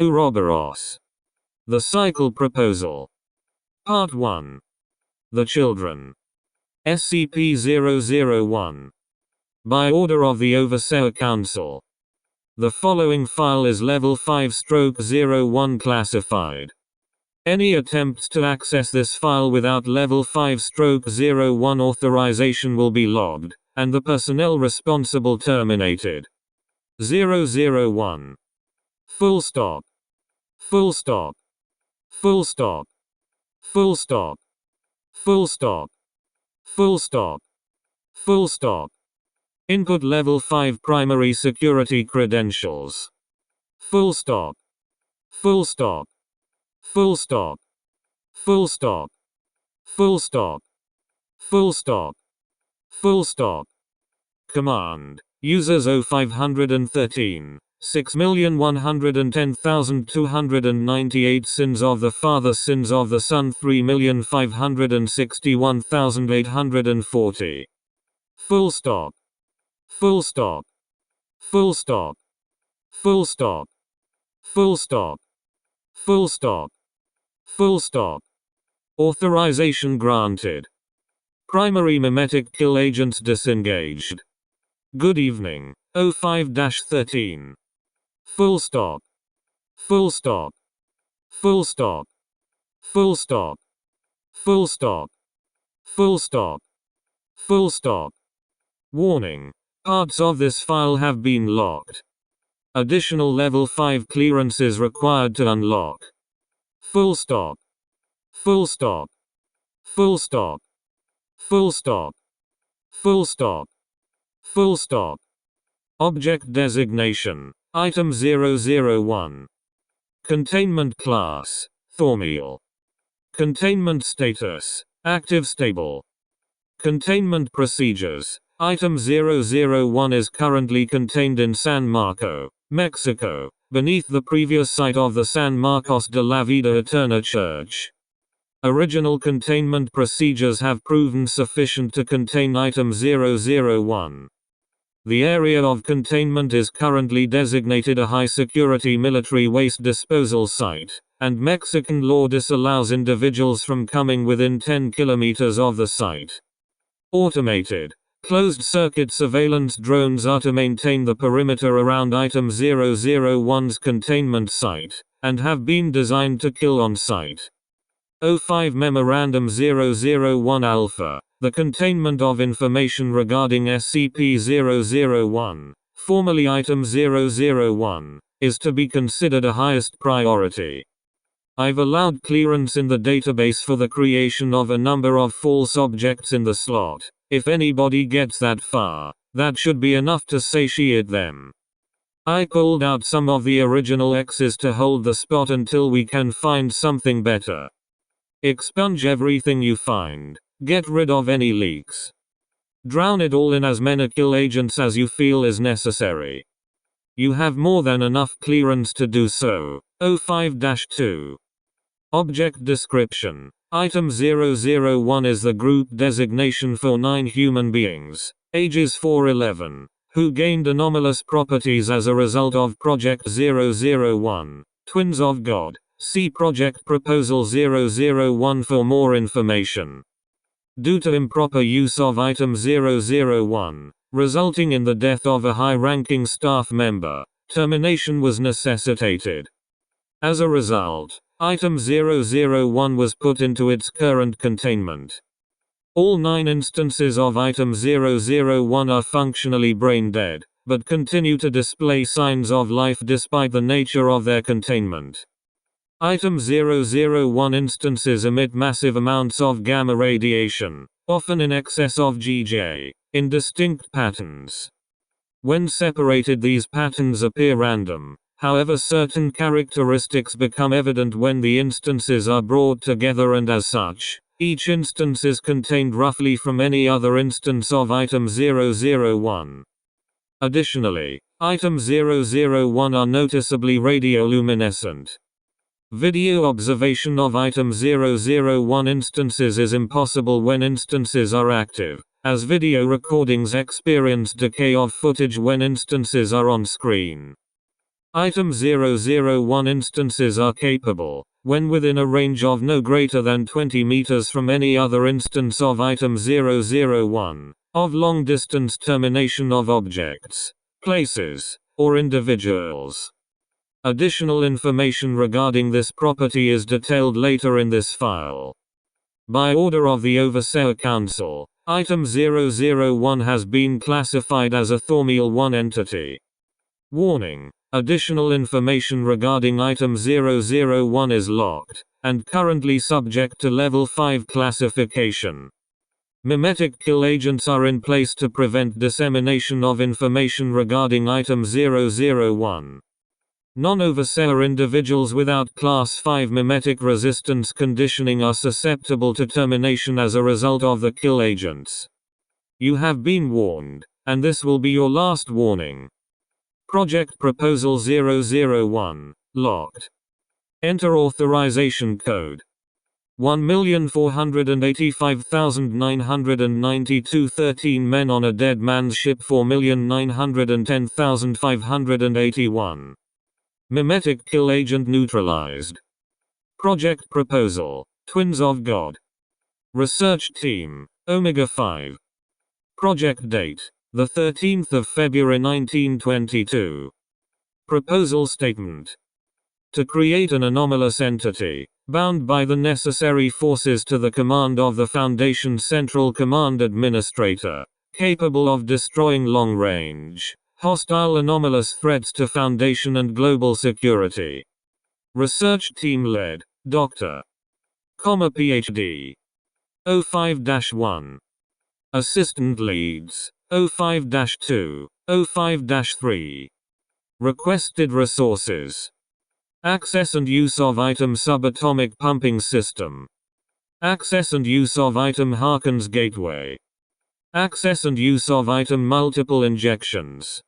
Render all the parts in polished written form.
Ouroboros. The Cycle Proposal. Part 1. The Children. SCP-001. By order of the Overseer Council. The following file is Level 5/01 classified. Any attempts to access this file without Level 5/01 authorization will be logged, and the personnel responsible terminated. 001. Full stop. Full stop. Full stop. Full stop. Full stop. Full stop. Full stop. Input Level 5 Primary Security Credentials. Full stop. Full stop. Full stop. Full stop. Full stop. Full stop. Full stop. Command. Users 0513. 6,110,298 Sins of the Father, Sins of the Son 3,561,840. Full stop. Full stop. Full stop. Full stop. Full stop. Full stop. Full stop. Authorization granted. Primary mimetic kill agents disengaged. Good evening. 05-13. Full stop. Full stop. Full stop. Full stop. Full stop. Full stop. Full stop. Warning. Parts of this file have been locked. Additional Level 5 clearances required to unlock. Full stop. Full stop. Full stop. Full stop. Full stop. Full stop. Object designation. Item 001. Containment class. Thormeal. Containment status. Active stable. Containment procedures. Item 001 is currently contained in San Marco, Mexico, beneath the previous site of the San Marcos de la Vida Eterna Church. Original containment procedures have proven sufficient to contain Item 001. The area of containment is currently designated a high-security military waste disposal site, and Mexican law disallows individuals from coming within 10 kilometers of the site. Automated, closed-circuit surveillance drones are to maintain the perimeter around Item 001's containment site, and have been designed to kill on sight. 05 Memorandum 001 Alpha. The containment of information regarding SCP-001, formerly Item 001, is to be considered a highest priority. I've allowed clearance in the database for the creation of a number of false objects in the slot. If anybody gets that far, that should be enough to satiate them. I pulled out some of the original X's to hold the spot until we can find something better. Expunge everything you find. Get rid of any leaks. Drown it all in as many kill agents as you feel is necessary. You have more than enough clearance to do so. 05-2. Object description. Item 001 is the group designation for 9 human beings, ages 4-11, who gained anomalous properties as a result of Project 001, Twins of God. See Project Proposal 001 for more information. Due to improper use of Item 001, resulting in the death of a high-ranking staff member, termination was necessitated. As a result, Item 001 was put into its current containment. All 9 instances of Item 001 are functionally brain-dead, but continue to display signs of life despite the nature of their containment. Item 001 instances emit massive amounts of gamma radiation, often in excess of GJ, in distinct patterns. When separated, these patterns appear random. However, certain characteristics become evident when the instances are brought together, and as such, each instance is contained roughly from any other instance of Item 001. Additionally, Item 001 are noticeably radioluminescent. Video observation of Item 001 instances is impossible when instances are active, as video recordings experience decay of footage when instances are on screen. Item 001 instances are capable, when within a range of no greater than 20 meters from any other instance of Item 001, of long-distance termination of objects, places, or individuals. Additional information regarding this property is detailed later in this file. By order of the Overseer Council, Item 001 has been classified as a Thormeal 1 entity. Warning: additional information regarding Item 001 is locked, and currently subject to Level 5 classification. Mimetic kill agents are in place to prevent dissemination of information regarding Item 001. Non-Overseer individuals without Class 5 mimetic resistance conditioning are susceptible to termination as a result of the kill agents. You have been warned, and this will be your last warning. Project Proposal 001, locked. Enter authorization code. 1,485,992 13 men on a dead man's ship 4,910,581. Mimetic kill agent neutralized. Project Proposal, Twins of God. Research Team, Omega 5. Project Date, the 13th of February 1922. Proposal Statement. To create an anomalous entity, bound by the necessary forces to the command of the Foundation's Central Command Administrator, capable of destroying long-range, hostile anomalous threats to Foundation and global security. Research Team led, Dr. PhD. 05-1. Assistant Leads, 05-2, 05-3. Requested Resources. Access and use of Item Subatomic Pumping System. Access and use of Item Harkins Gateway. Access and use of Item Multiple Injections.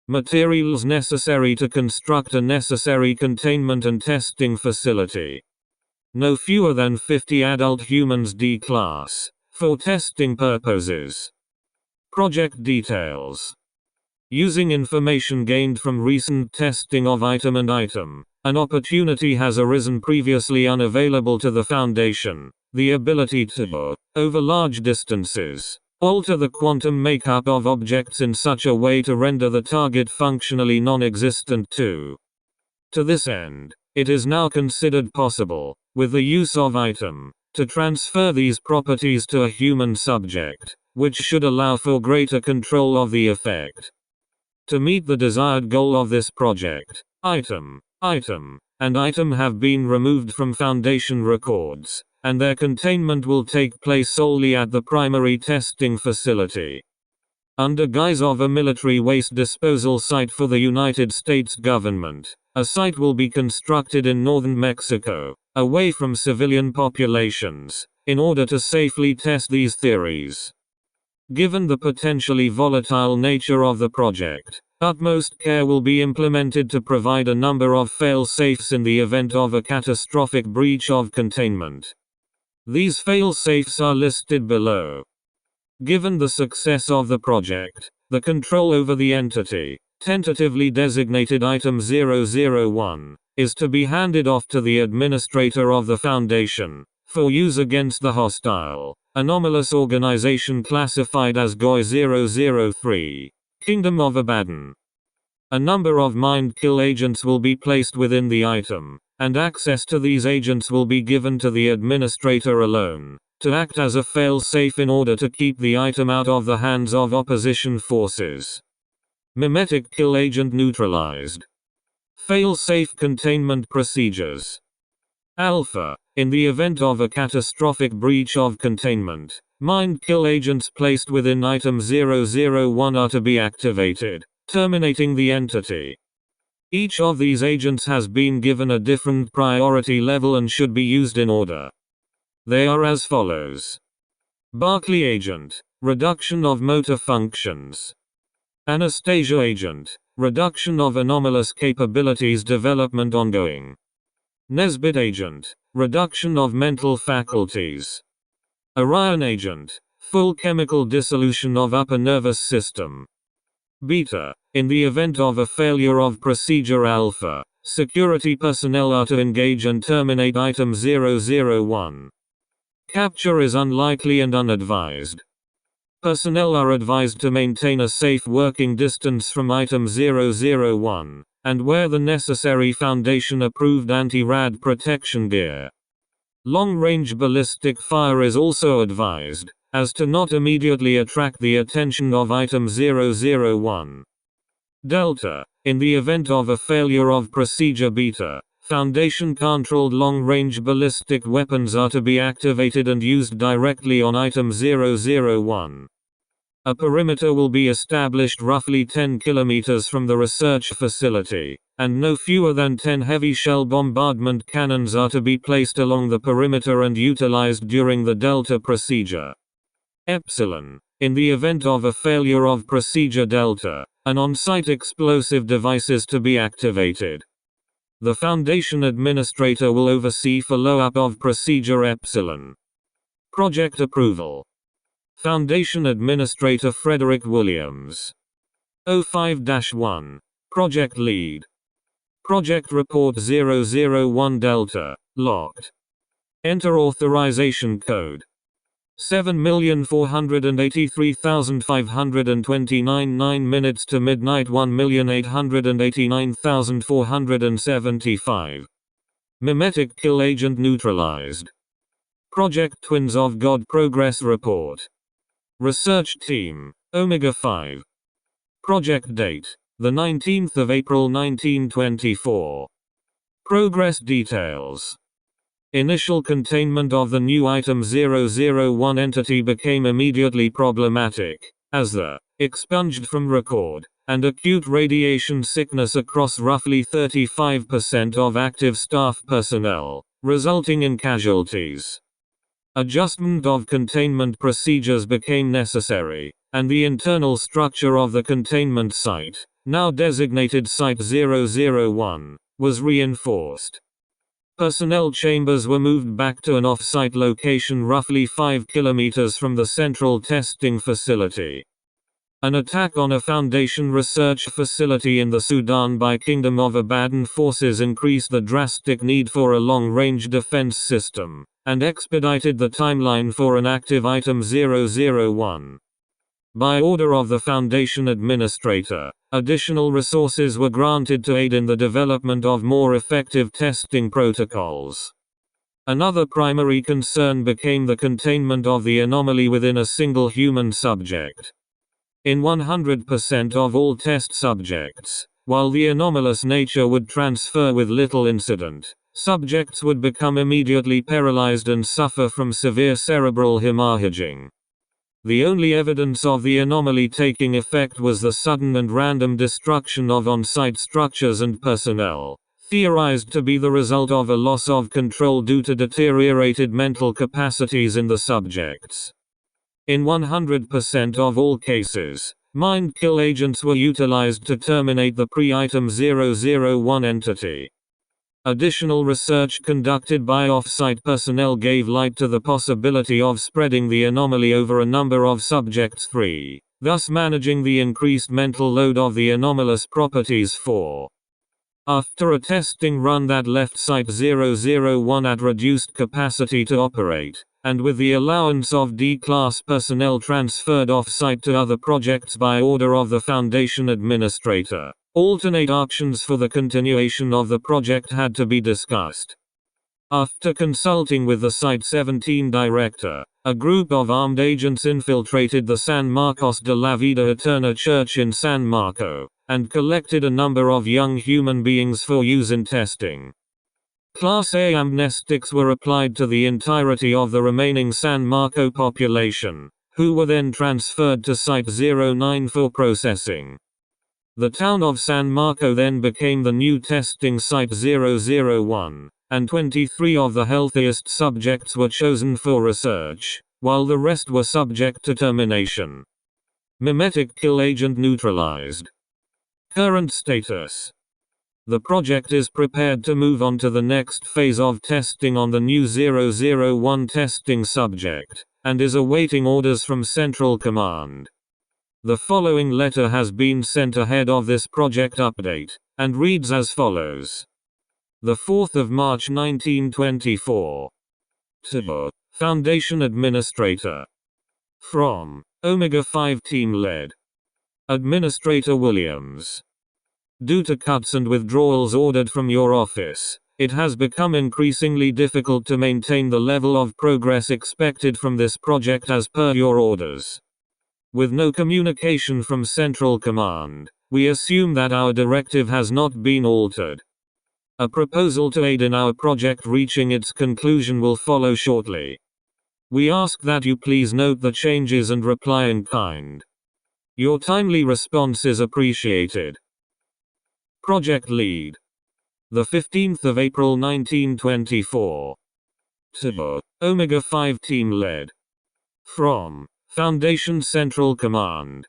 Materials necessary to construct a necessary containment and testing facility. No fewer than 50 adult humans D-Class, for testing purposes. Project details. Using information gained from recent testing of Item and Item, an opportunity has arisen previously unavailable to the Foundation: the ability to, over large distances, alter the quantum makeup of objects in such a way to render the target functionally non-existent too. To this end, it is now considered possible, with the use of Item, to transfer these properties to a human subject, which should allow for greater control of the effect. To meet the desired goal of this project, Item, and Item have been removed from Foundation records, and their containment will take place solely at the primary testing facility. Under guise of a military waste disposal site for the United States government, a site will be constructed in northern Mexico, away from civilian populations, in order to safely test these theories. Given the potentially volatile nature of the project, utmost care will be implemented to provide a number of fail-safes in the event of a catastrophic breach of containment. These fail-safes are listed below. Given the success of the project, the control over the entity, tentatively designated Item 001, is to be handed off to the administrator of the Foundation, for use against the hostile, anomalous organization classified as GOI 003, Kingdom of Abaddon. A number of mind kill agents will be placed within the Item, and access to these agents will be given to the administrator alone, to act as a fail-safe in order to keep the Item out of the hands of opposition forces. Mimetic kill agent neutralized. Fail-safe containment procedures. Alpha. In the event of a catastrophic breach of containment, mind kill agents placed within Item 001 are to be activated, terminating the entity. Each of these agents has been given a different priority level and should be used in order. They are as follows. Barclay Agent, reduction of motor functions. Anastasia Agent, reduction of anomalous capabilities development ongoing. Nesbit Agent, reduction of mental faculties. Orion Agent, full chemical dissolution of upper nervous system. Beta, In the event of a failure of procedure alpha, security personnel are to engage and terminate item 001. Capture is unlikely and unadvised. Personnel are advised to maintain a safe working distance from item 001, and wear the necessary Foundation-approved anti-rad protection gear. Long-range ballistic fire is also advised, as to not immediately attract the attention of item 001. Delta. In the event of a failure of procedure beta, Foundation-controlled long-range ballistic weapons are to be activated and used directly on item 001. A perimeter will be established roughly 10 kilometers from the research facility, and no fewer than 10 heavy shell bombardment cannons are to be placed along the perimeter and utilized during the Delta procedure. Epsilon. In the event of a failure of procedure Delta, an on-site explosive device is to be activated. The Foundation Administrator will oversee follow-up of procedure Epsilon. Project approval. Foundation Administrator Frederick Williams. 05-1. Project Lead. Project Report 001 Delta, locked. Enter authorization code. 7,483,529 9 minutes to midnight 1,889,475. Mimetic kill agent neutralized. Project Twins of God progress report. Research team, Omega 5. Project date, the 19th of April 1924. Progress details. Initial containment of the new item 001 entity became immediately problematic, as the expunged from record, and acute radiation sickness across roughly 35% of active staff personnel, resulting in casualties. Adjustment of containment procedures became necessary, and the internal structure of the containment site, now designated Site 001, was reinforced. Personnel chambers were moved back to an off-site location roughly 5 kilometers from the central testing facility. An attack on a Foundation research facility in the Sudan by Kingdom of Abadan forces increased the drastic need for a long-range defense system, and expedited the timeline for an active item 001. By order of the Foundation Administrator, additional resources were granted to aid in the development of more effective testing protocols. Another primary concern became the containment of the anomaly within a single human subject. In 100% of all test subjects, while the anomalous nature would transfer with little incident, subjects would become immediately paralyzed and suffer from severe cerebral hemorrhaging. The only evidence of the anomaly taking effect was the sudden and random destruction of on-site structures and personnel, theorized to be the result of a loss of control due to deteriorated mental capacities in the subjects. In 100% of all cases, mind kill agents were utilized to terminate the pre-item 001 entity. Additional research conducted by off-site personnel gave light to the possibility of spreading the anomaly over a number of subjects free, thus managing the increased mental load of the anomalous properties for. After a testing run that left Site 001 at reduced capacity to operate, and with the allowance of D-class personnel transferred off-site to other projects by order of the Foundation Administrator, alternate options for the continuation of the project had to be discussed. After consulting with the Site 17 director, a group of armed agents infiltrated the San Marcos de la Vida Eterna church in San Marco, and collected a number of young human beings for use in testing. Class A amnestics were applied to the entirety of the remaining San Marco population, who were then transferred to Site 09 for processing. The town of San Marco then became the new testing Site 001, and 23 of the healthiest subjects were chosen for research, while the rest were subject to termination. Mimetic kill agent neutralized. Current status. The project is prepared to move on to the next phase of testing on the new 001 testing subject, and is awaiting orders from Central Command. The following letter has been sent ahead of this project update, and reads as follows. The 4th of March 1924. To Foundation Administrator. From Omega 5 Team Led. Administrator Williams. Due to cuts and withdrawals ordered from your office, it has become increasingly difficult to maintain the level of progress expected from this project as per your orders. With no communication from Central Command, we assume that our directive has not been altered. A proposal to aid in our project reaching its conclusion will follow shortly. We ask that you please note the changes and reply in kind. Your timely response is appreciated. Project Lead. The 15th of April 1924. To Omega 5 Team Led. From Foundation Central Command.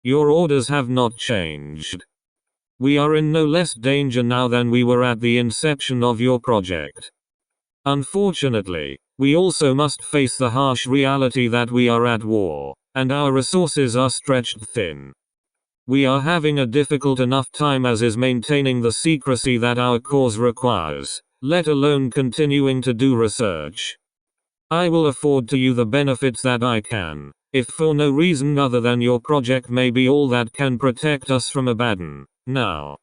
Your orders have not changed. We are in no less danger now than we were at the inception of your project. Unfortunately, we also must face the harsh reality that we are at war, and our resources are stretched thin. We are having a difficult enough time as is maintaining the secrecy that our cause requires, let alone continuing to do research. I will afford to you the benefits that I can, if for no reason other than your project may be all that can protect us from Abaddon. Now,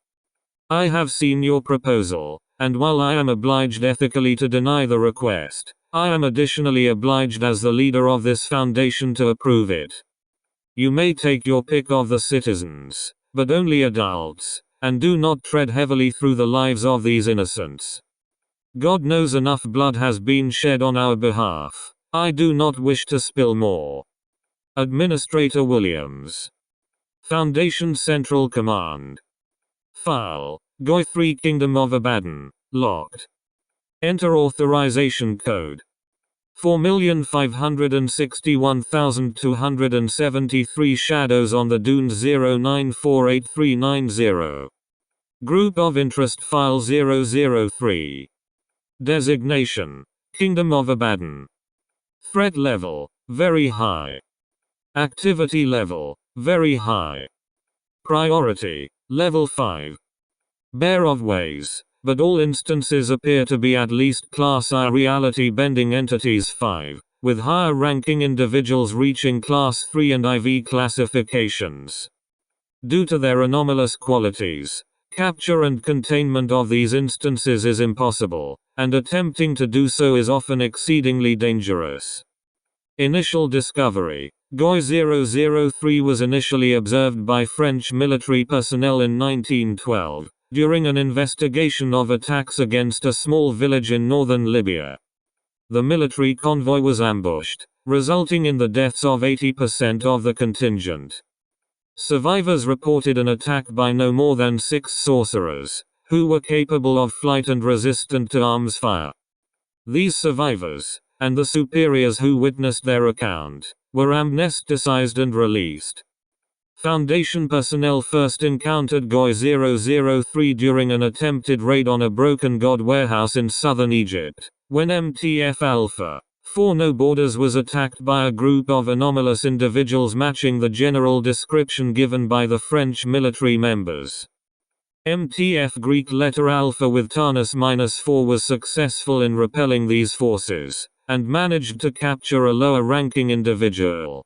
I have seen your proposal, and while I am obliged ethically to deny the request, I am additionally obliged as the leader of this foundation to approve it. You may take your pick of the citizens, but only adults, and do not tread heavily through the lives of these innocents. God knows enough blood has been shed on our behalf. I do not wish to spill more. Administrator Williams. Foundation Central Command. File, GOI 3 Kingdom of Abaddon, locked. Enter authorization code. 4,561,273 shadows on the dunes 09483990. Group of interest file 003. Designation, Kingdom of Abaddon. Threat level, very high. Activity level, very high. Priority, level 5. Bear of ways, but all instances appear to be at least Class I reality-bending entities 5, with higher-ranking individuals reaching Class 3 and IV classifications. Due to their anomalous qualities, capture and containment of these instances is impossible, and attempting to do so is often exceedingly dangerous. Initial discovery. GOI 003 was initially observed by French military personnel in 1912, during an investigation of attacks against a small village in northern Libya. The military convoy was ambushed, resulting in the deaths of 80% of the contingent. Survivors reported an attack by no more than 6 sorcerers, who were capable of flight and resistant to arms fire. These survivors, and the superiors who witnessed their account, were amnesticized and released. Foundation personnel first encountered GOI 003 during an attempted raid on a broken god warehouse in southern Egypt, when MTF Alpha 4 No Borders was attacked by a group of anomalous individuals matching the general description given by the French military members. MTF Greek letter Alpha with Tarnus -4 was successful in repelling these forces, and managed to capture a lower-ranking individual.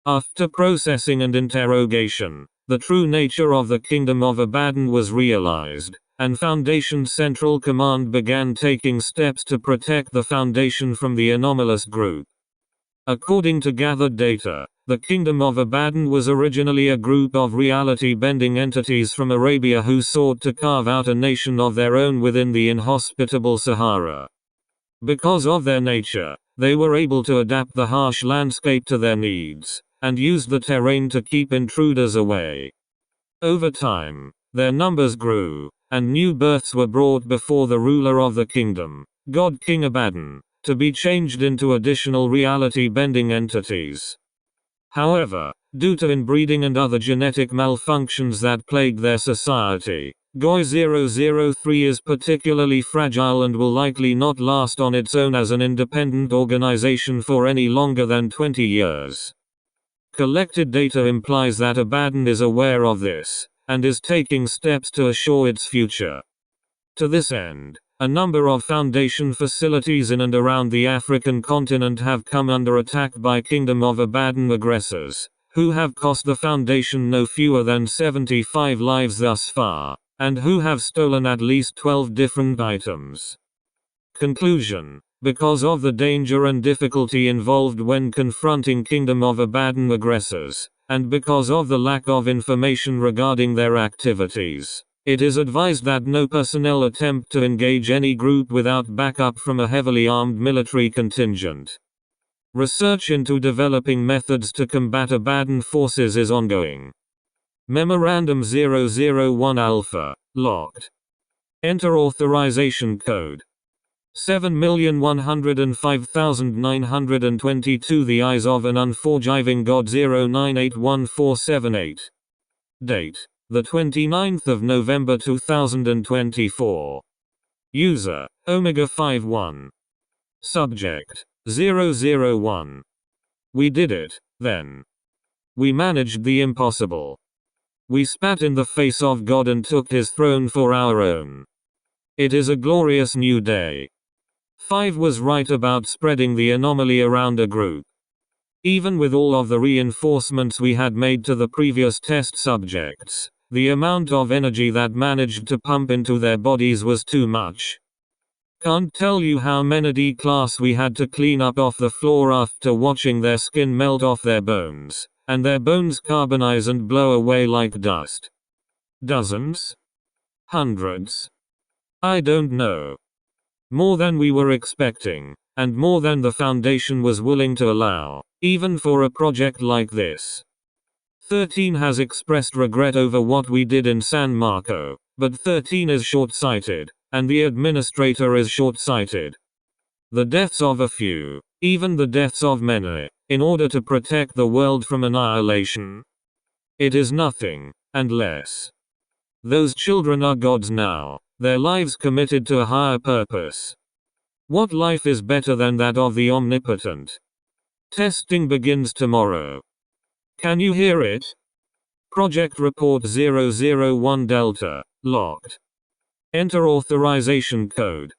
After processing and interrogation, the true nature of the Kingdom of Abaddon was realized, and Foundation Central Command began taking steps to protect the Foundation from the anomalous group. According to gathered data, the Kingdom of Abaddon was originally a group of reality-bending entities from Arabia who sought to carve out a nation of their own within the inhospitable Sahara. Because of their nature, they were able to adapt the harsh landscape to their needs, and used the terrain to keep intruders away. Over time, their numbers grew, and new births were brought before the ruler of the kingdom, God King Abaddon, to be changed into additional reality-bending entities. However, due to inbreeding and other genetic malfunctions that plagued their society, GOI 003 is particularly fragile and will likely not last on its own as an independent organization for any longer than 20 years. Collected data implies that Abaddon is aware of this, and is taking steps to assure its future. To this end, a number of Foundation facilities in and around the African continent have come under attack by Kingdom of Abaddon aggressors, who have cost the Foundation no fewer than 75 lives thus far, and who have stolen at least 12 different items. Conclusion: because of the danger and difficulty involved when confronting Kingdom of Abaddon aggressors, and because of the lack of information regarding their activities, it is advised that no personnel attempt to engage any group without backup from a heavily armed military contingent. Research into developing methods to combat Abaddon forces is ongoing. Memorandum 001 Alpha, locked. Enter authorization code 7,105,922. The Eyes of an Unforgiving God 098148. Date: the 29th of November 2024. User: Omega51. Subject: 001. We did it, then. We managed the impossible. We spat in the face of God and took his throne for our own. It is a glorious new day. 5 was right about spreading the anomaly around a group. Even with all of the reinforcements we had made to the previous test subjects, the amount of energy that managed to pump into their bodies was too much. Can't tell you how many D-class we had to clean up off the floor after watching their skin melt off their bones, and their bones carbonize and blow away like dust. Dozens? Hundreds? I don't know. More than we were expecting, and more than the Foundation was willing to allow, even for a project like this. 13 has expressed regret over what we did in San Marco, but 13 is short-sighted, and the administrator is short-sighted. The deaths of a few, even the deaths of many, in order to protect the world from annihilation? It is nothing, and less. Those children are gods now, their lives committed to a higher purpose. What life is better than that of the omnipotent? Testing begins tomorrow. Can you hear it? Project Report 001 Delta, locked. Enter authorization code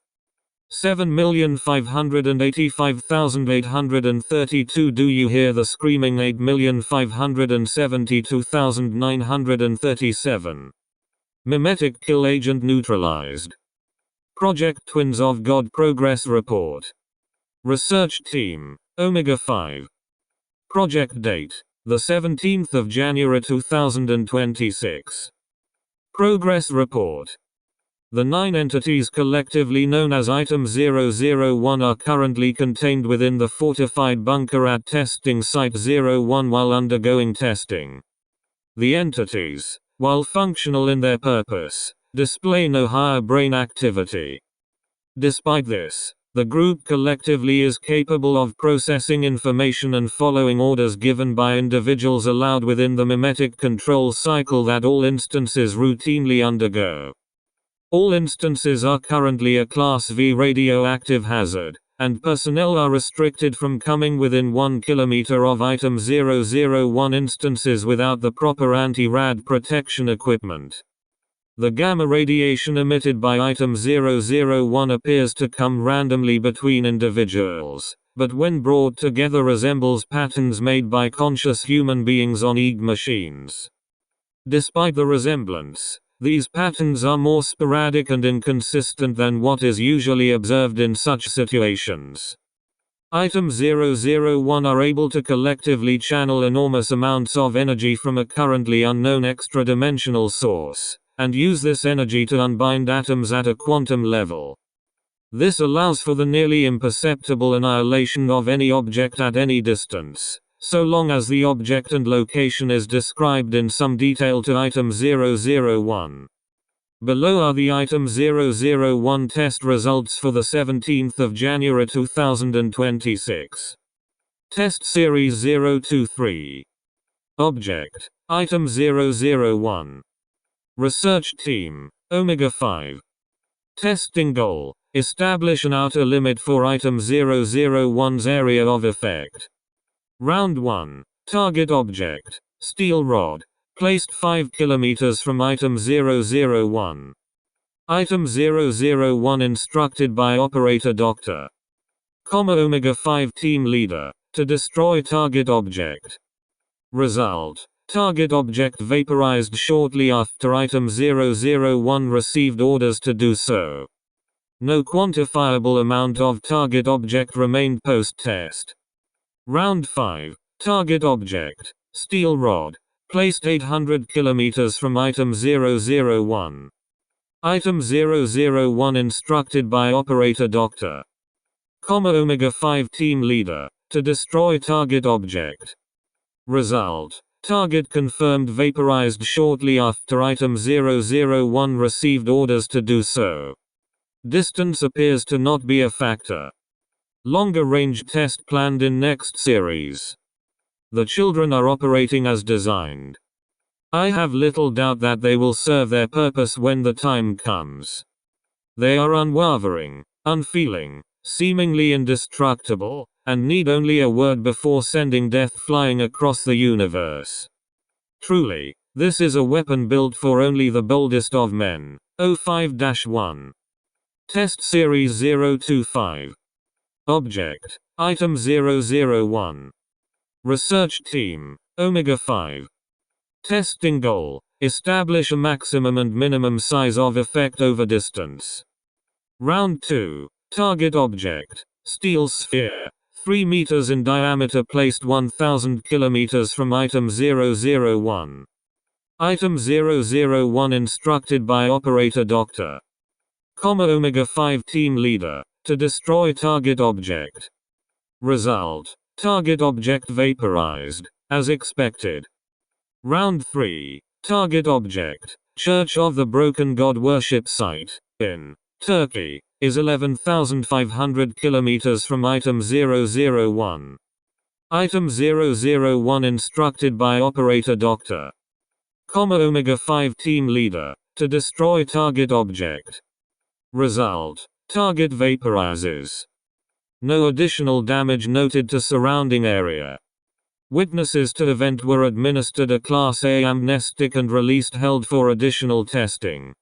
7,585,832. Do you hear the screaming? 8,572,937. Mimetic kill agent neutralized. Project Twins of God progress report. Research team, Omega 5. Project date, the 17th of January 2026. Progress report. The 9 entities collectively known as Item 001 are currently contained within the fortified bunker at Testing Site 01 while undergoing testing. The entities, while functional in their purpose, display no higher brain activity. Despite this, the group collectively is capable of processing information and following orders given by individuals allowed within the mimetic control cycle that all instances routinely undergo. All instances are currently a Class V radioactive hazard, and personnel are restricted from coming within 1 kilometer of Item 001 instances without the proper anti-rad protection equipment. The gamma radiation emitted by Item 001 appears to come randomly between individuals, but when brought together resembles patterns made by conscious human beings on EEG machines. Despite the resemblance, these patterns are more sporadic and inconsistent than what is usually observed in such situations. Item 001 are able to collectively channel enormous amounts of energy from a currently unknown extra-dimensional source, and use this energy to unbind atoms at a quantum level. This allows for the nearly imperceptible annihilation of any object at any distance, so long as the object and location is described in some detail to Item 001. Below are the Item 001 test results for the 17th of January 2026. Test Series 023. Object, Item 001. Research Team, Omega 5. Testing Goal, establish an outer limit for Item 001's area of effect. Round 1. Target object, steel rod, placed 5 km from item 001. Item 001 instructed by operator Dr. Omega 5 team leader, to destroy target object. Result. Target object vaporized shortly after item 001 received orders to do so. No quantifiable amount of target object remained post-test. Round 5. Target object, steel rod, placed 800 km from item 001. Item 001 instructed by operator Dr. Omega 5 team leader, to destroy target object. Result. Target confirmed vaporized shortly after item 001 received orders to do so. Distance appears to not be a factor. Longer range test planned in next series. The children are operating as designed. I have little doubt that they will serve their purpose when the time comes. They are unwavering, unfeeling, seemingly indestructible, and need only a word before sending death flying across the universe. Truly, this is a weapon built for only the boldest of men. 05-1. Test Series 025. Object, Item 001. Research Team, Omega 5. Testing goal, establish a maximum and minimum size of effect over distance. Round 2. Target object, steel sphere, 3 meters in diameter placed 1000 kilometers from item 001. Item 001 instructed by operator Dr. Omega 5 team leader, to destroy target object. Result. Target object vaporized, as expected. Round 3. Target object, Church of the Broken God worship site, in Turkey, is 11,500 kilometers from item 001. Item 001 instructed by operator Dr. Omega 5 team leader, to destroy target object. Result. Target vaporizes. No additional damage noted to surrounding area. Witnesses to event were administered a Class A amnestic and released held for additional testing.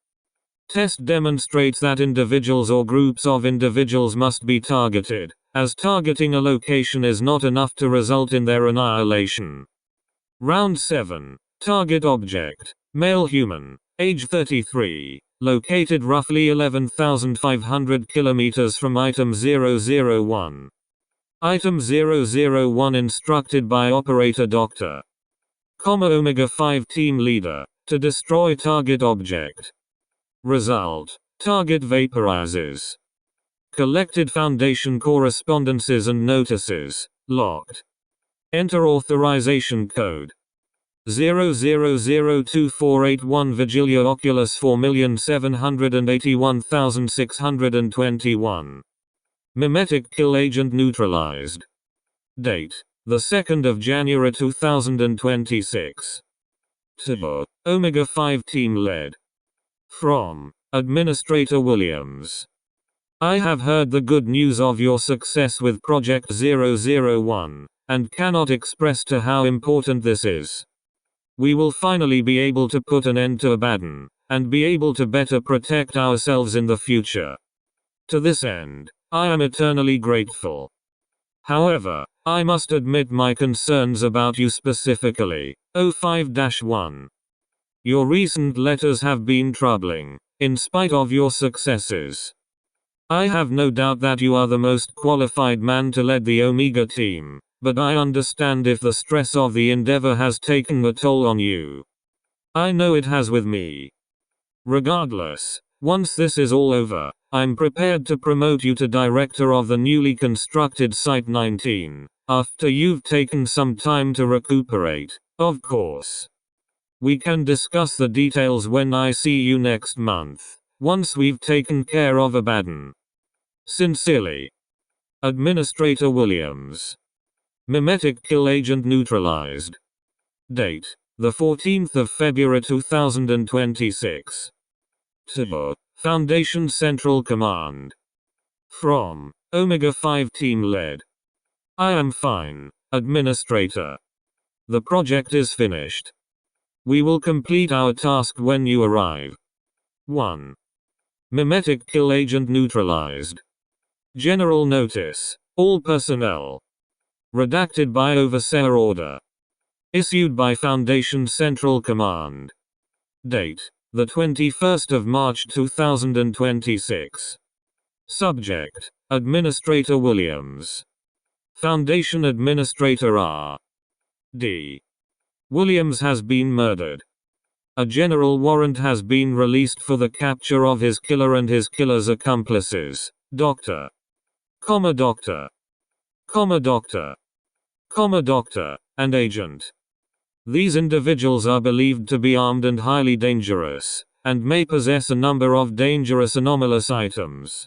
Test demonstrates that individuals or groups of individuals must be targeted, as targeting a location is not enough to result in their annihilation. Round 7. Target object, male human, age 33, located roughly 11,500 kilometers from item 001. Item 001 instructed by operator Dr. Omega 5 team leader, to destroy target object. Result. Target vaporizes. Collected Foundation correspondences and notices, locked. Enter authorization code. 00024881 Vigilia Oculus 4,781,621. Mimetic kill agent neutralized. Date. The 2nd of January 2026. To Omega 5 team led. From Administrator Williams. I have heard the good news of your success with Project 001, and cannot express to how important this is. We will finally be able to put an end to Abaddon, and be able to better protect ourselves in the future. To this end, I am eternally grateful. However, I must admit my concerns about you specifically. 05-1. Your recent letters have been troubling, in spite of your successes. I have no doubt that you are the most qualified man to lead the Omega team, but I understand if the stress of the endeavor has taken a toll on you. I know it has with me. Regardless, once this is all over, I'm prepared to promote you to director of the newly constructed Site 19, after you've taken some time to recuperate, of course. We can discuss the details when I see you next month, once we've taken care of Abaddon. Sincerely. Administrator Williams. Mimetic kill agent neutralized. Date. The 14th of February 2026. To Foundation Central Command. From Omega 5 team led. I am fine, Administrator. The project is finished. We will complete our task when you arrive. 1. Mimetic kill agent neutralized. General notice. All personnel. Redacted by Overseer Order. Issued by Foundation Central Command. Date: the 21st of March 2026. Subject: Administrator Williams. Foundation Administrator R. D. Williams has been murdered. A general warrant has been released for the capture of his killer and his killer's accomplices. Doctor, Doctor, Doctor, Doctor, and Agent. These individuals are believed to be armed and highly dangerous, and may possess a number of dangerous anomalous items.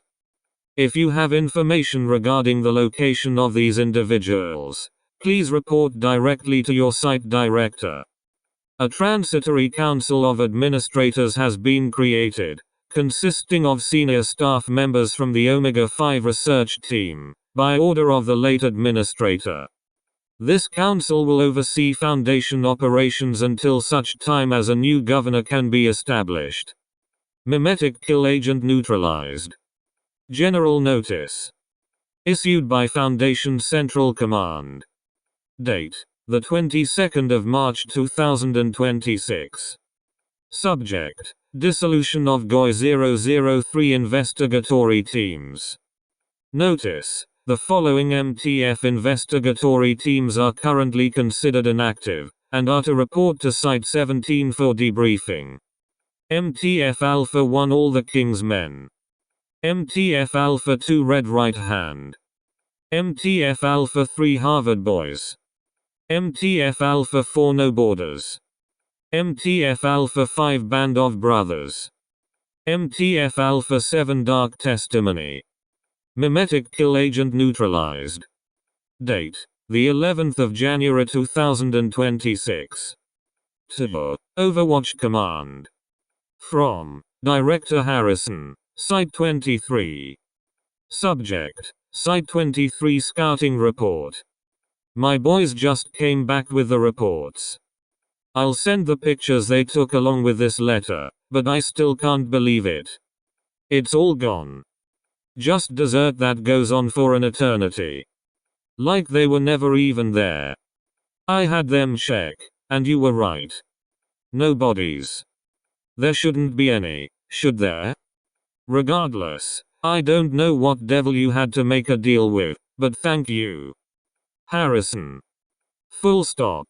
If you have information regarding the location of these individuals, please report directly to your site director. A transitory council of administrators has been created, consisting of senior staff members from the Omega-5 research team, by order of the late administrator. This council will oversee Foundation operations until such time as a new governor can be established. Mimetic kill agent neutralized. General notice. Issued by Foundation Central Command. Date: the 22nd of March 2026. Subject: Dissolution of GOI-003 investigatory teams. Notice: the following MTF investigatory teams are currently considered inactive, and are to report to Site 17 for debriefing. MTF Alpha 1 All the King's Men. MTF Alpha 2 Red Right Hand. MTF Alpha 3 Harvard Boys. MTF Alpha 4 No Borders. MTF Alpha 5 Band of Brothers. MTF Alpha 7 Dark Testimony. Mimetic kill agent neutralized. Date: the 11th of January 2026. To Overwatch Command. From Director Harrison, Site 23. Subject: Site 23 Scouting Report. My boys just came back with the reports. I'll send the pictures they took along with this letter, but I still can't believe it. It's all gone. Just desert that goes on for an eternity. Like they were never even there. I had them check, and you were right. No bodies. There shouldn't be any, should there? Regardless, I don't know what devil you had to make a deal with, but thank you. Harrison. Full stop.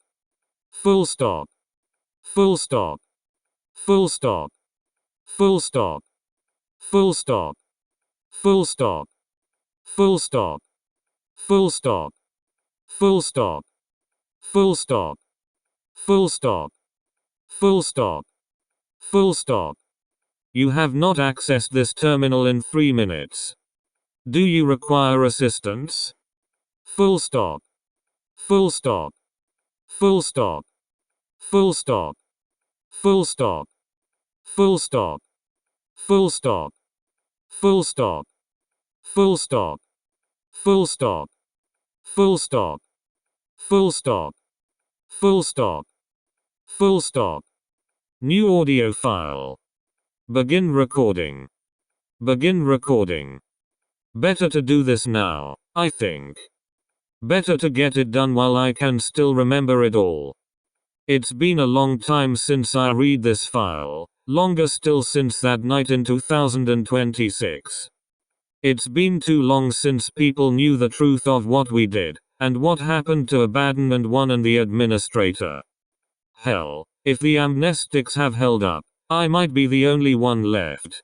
Full stop. Full stop. Full stop. Full stop. Full stop. Full stop. Full stop. Full stop. Full stop. Full stop. Full stop. Full stop. Full stop. You have not accessed this terminal in 3 minutes. Do you require assistance? Full stop. Full stop. Full stop. Full stop. Full stop. Full stop. Full stop. Full stop. Full stop. Full stop. Full stop. Full stop. Full stop. Full stop. New audio file. Begin recording. Begin recording. Better to do this now, I think. Better to get it done while I can still remember it all. It's been a long time since I read this file, longer still since that night in 2026. It's been too long since people knew the truth of what we did, and what happened to Abaddon and One and the administrator. Hell, if the amnestics have held up, I might be the only one left.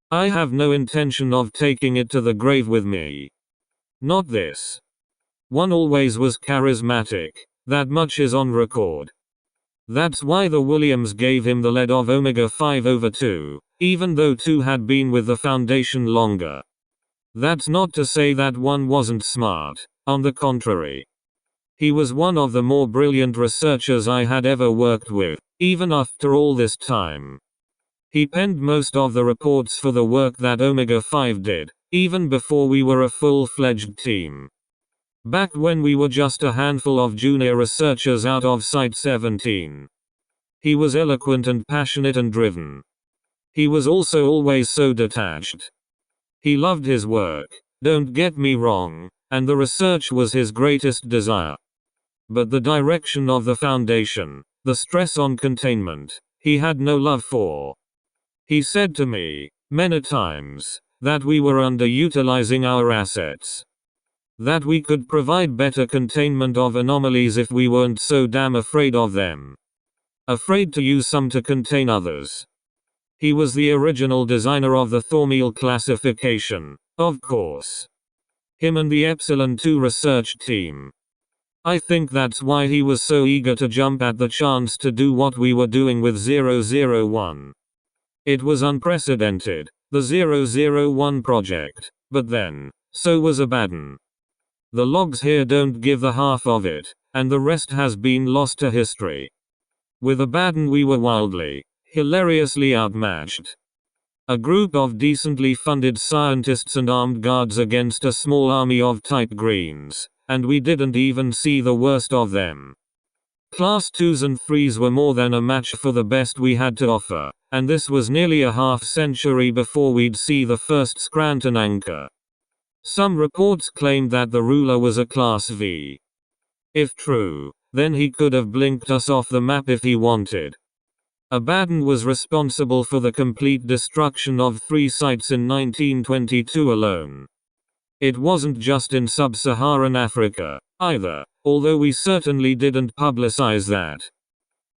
I have no intention of taking it to the grave with me. Not this. One always was charismatic, that much is on record. That's why the Williams gave him the lead of Omega-5 over 2, even though 2 had been with the Foundation longer. That's not to say that One wasn't smart, on the contrary. He was one of the more brilliant researchers I had ever worked with, even after all this time. He penned most of the reports for the work that Omega-5 did, even before we were a full-fledged team. Back when we were just a handful of junior researchers out of Site 17. He was eloquent and passionate and driven. He was also always so detached. He loved his work, don't get me wrong, and the research was his greatest desire. But the direction of the foundation, the stress on containment, he had no love for. He said to me, many times, that we were underutilizing our assets. That we could provide better containment of anomalies if we weren't so damn afraid of them. Afraid to use some to contain others. He was the original designer of the Thormeal classification, of course. Him and the Epsilon 2 research team. I think that's why he was so eager to jump at the chance to do what we were doing with 001. It was unprecedented, the 001 project, but then, so was Abaddon. The logs here don't give the half of it, and the rest has been lost to history. With Abaddon we were wildly, hilariously outmatched. A group of decently funded scientists and armed guards against a small army of type greens, and we didn't even see the worst of them. Class 2s and 3s were more than a match for the best we had to offer, and this was nearly a half-century before we'd see the first Scranton anchor. Some reports claimed that the ruler was a Class V. If true, then he could have blinked us off the map if he wanted. Abaddon was responsible for the complete destruction of 3 sites in 1922 alone. It wasn't just in sub-Saharan Africa, either, although we certainly didn't publicize that.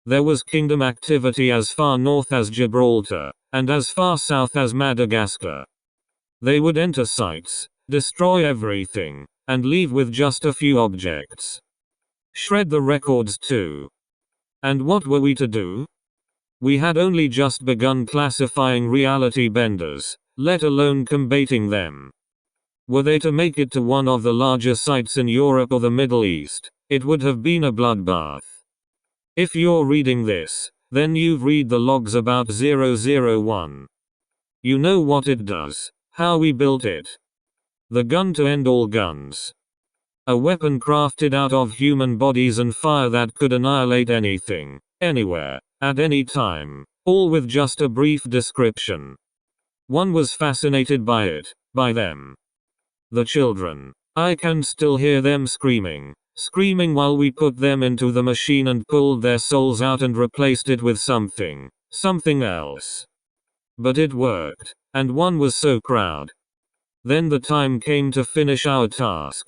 There was kingdom activity as far north as Gibraltar, and as far south as Madagascar. They would enter sites, destroy everything, and leave with just a few objects. Shred the records too. And what were we to do? We had only just begun classifying reality benders, let alone combating them. Were they to make it to one of the larger sites in Europe or the Middle East, it would have been a bloodbath. If you're reading this, then you've read the logs about 001. You know what it does, how we built it. The gun to end all guns. A weapon crafted out of human bodies and fire that could annihilate anything, anywhere, at any time, all with just a brief description. One was fascinated by it, by them. The children. I can still hear them screaming while we put them into the machine and pulled their souls out and replaced it with something else. But it worked, and one was so proud. Then the time came to finish our task.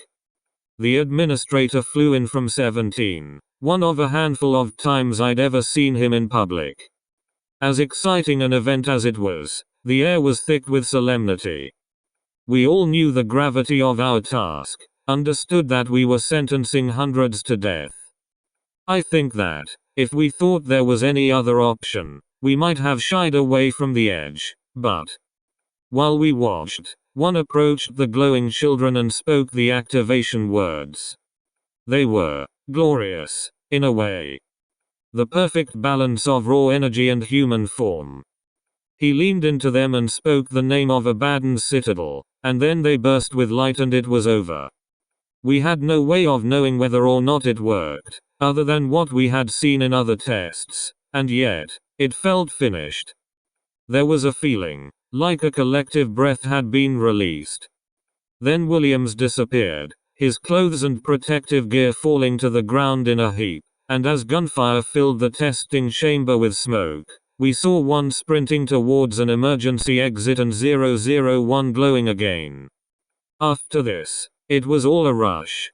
The administrator flew in from 17, one of a handful of times I'd ever seen him in public. As exciting an event as it was, the air was thick with solemnity. We all knew the gravity of our task, understood that we were sentencing hundreds to death. I think that, if we thought there was any other option, we might have shied away from the edge, but while we watched, one approached the glowing children and spoke the activation words. They were glorious, in a way. The perfect balance of raw energy and human form. He leaned into them and spoke the name of Abaddon's citadel, and then they burst with light and it was over. We had no way of knowing whether or not it worked, other than what we had seen in other tests, and yet, it felt finished. There was a feeling, like a collective breath had been released. Then Williams disappeared, his clothes and protective gear falling to the ground in a heap, and as gunfire filled the testing chamber with smoke, we saw one sprinting towards an emergency exit and 001 glowing again. After this, it was all a rush.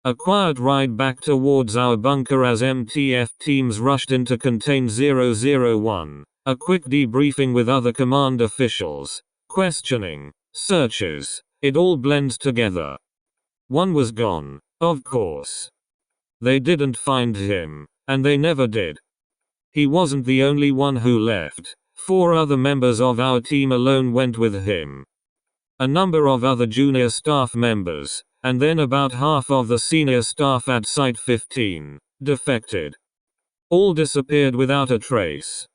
A quiet ride back towards our bunker as MTF teams rushed in to contain 001. A quick debriefing with other command officials. Questioning. Searches. It all blends together. One was gone, of course. They didn't find him, and they never did. He wasn't the only one who left. 4 other members of our team alone went with him. A number of other junior staff members, and then about half of the senior staff at Site 15, defected. All disappeared without a trace.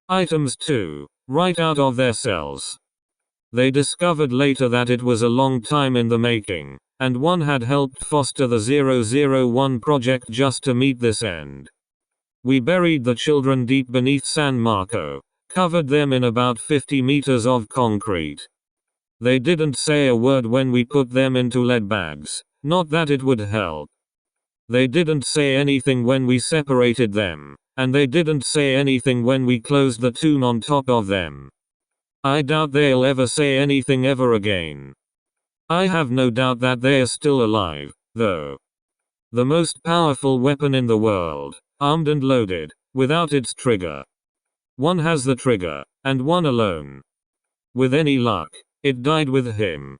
Items too, right out of their cells. They discovered later that it was a long time in the making, and one had helped foster the 001 project just to meet this end. We buried the children deep beneath San Marco, covered them in about 50 meters of concrete. They didn't say a word when we put them into lead bags, not that it would help. They didn't say anything when we separated them, and they didn't say anything when we closed the tomb on top of them. I doubt they'll ever say anything ever again. I have no doubt that they are still alive, though. The most powerful weapon in the world, armed and loaded, without its trigger. One has the trigger, and one alone. With any luck, it died with him.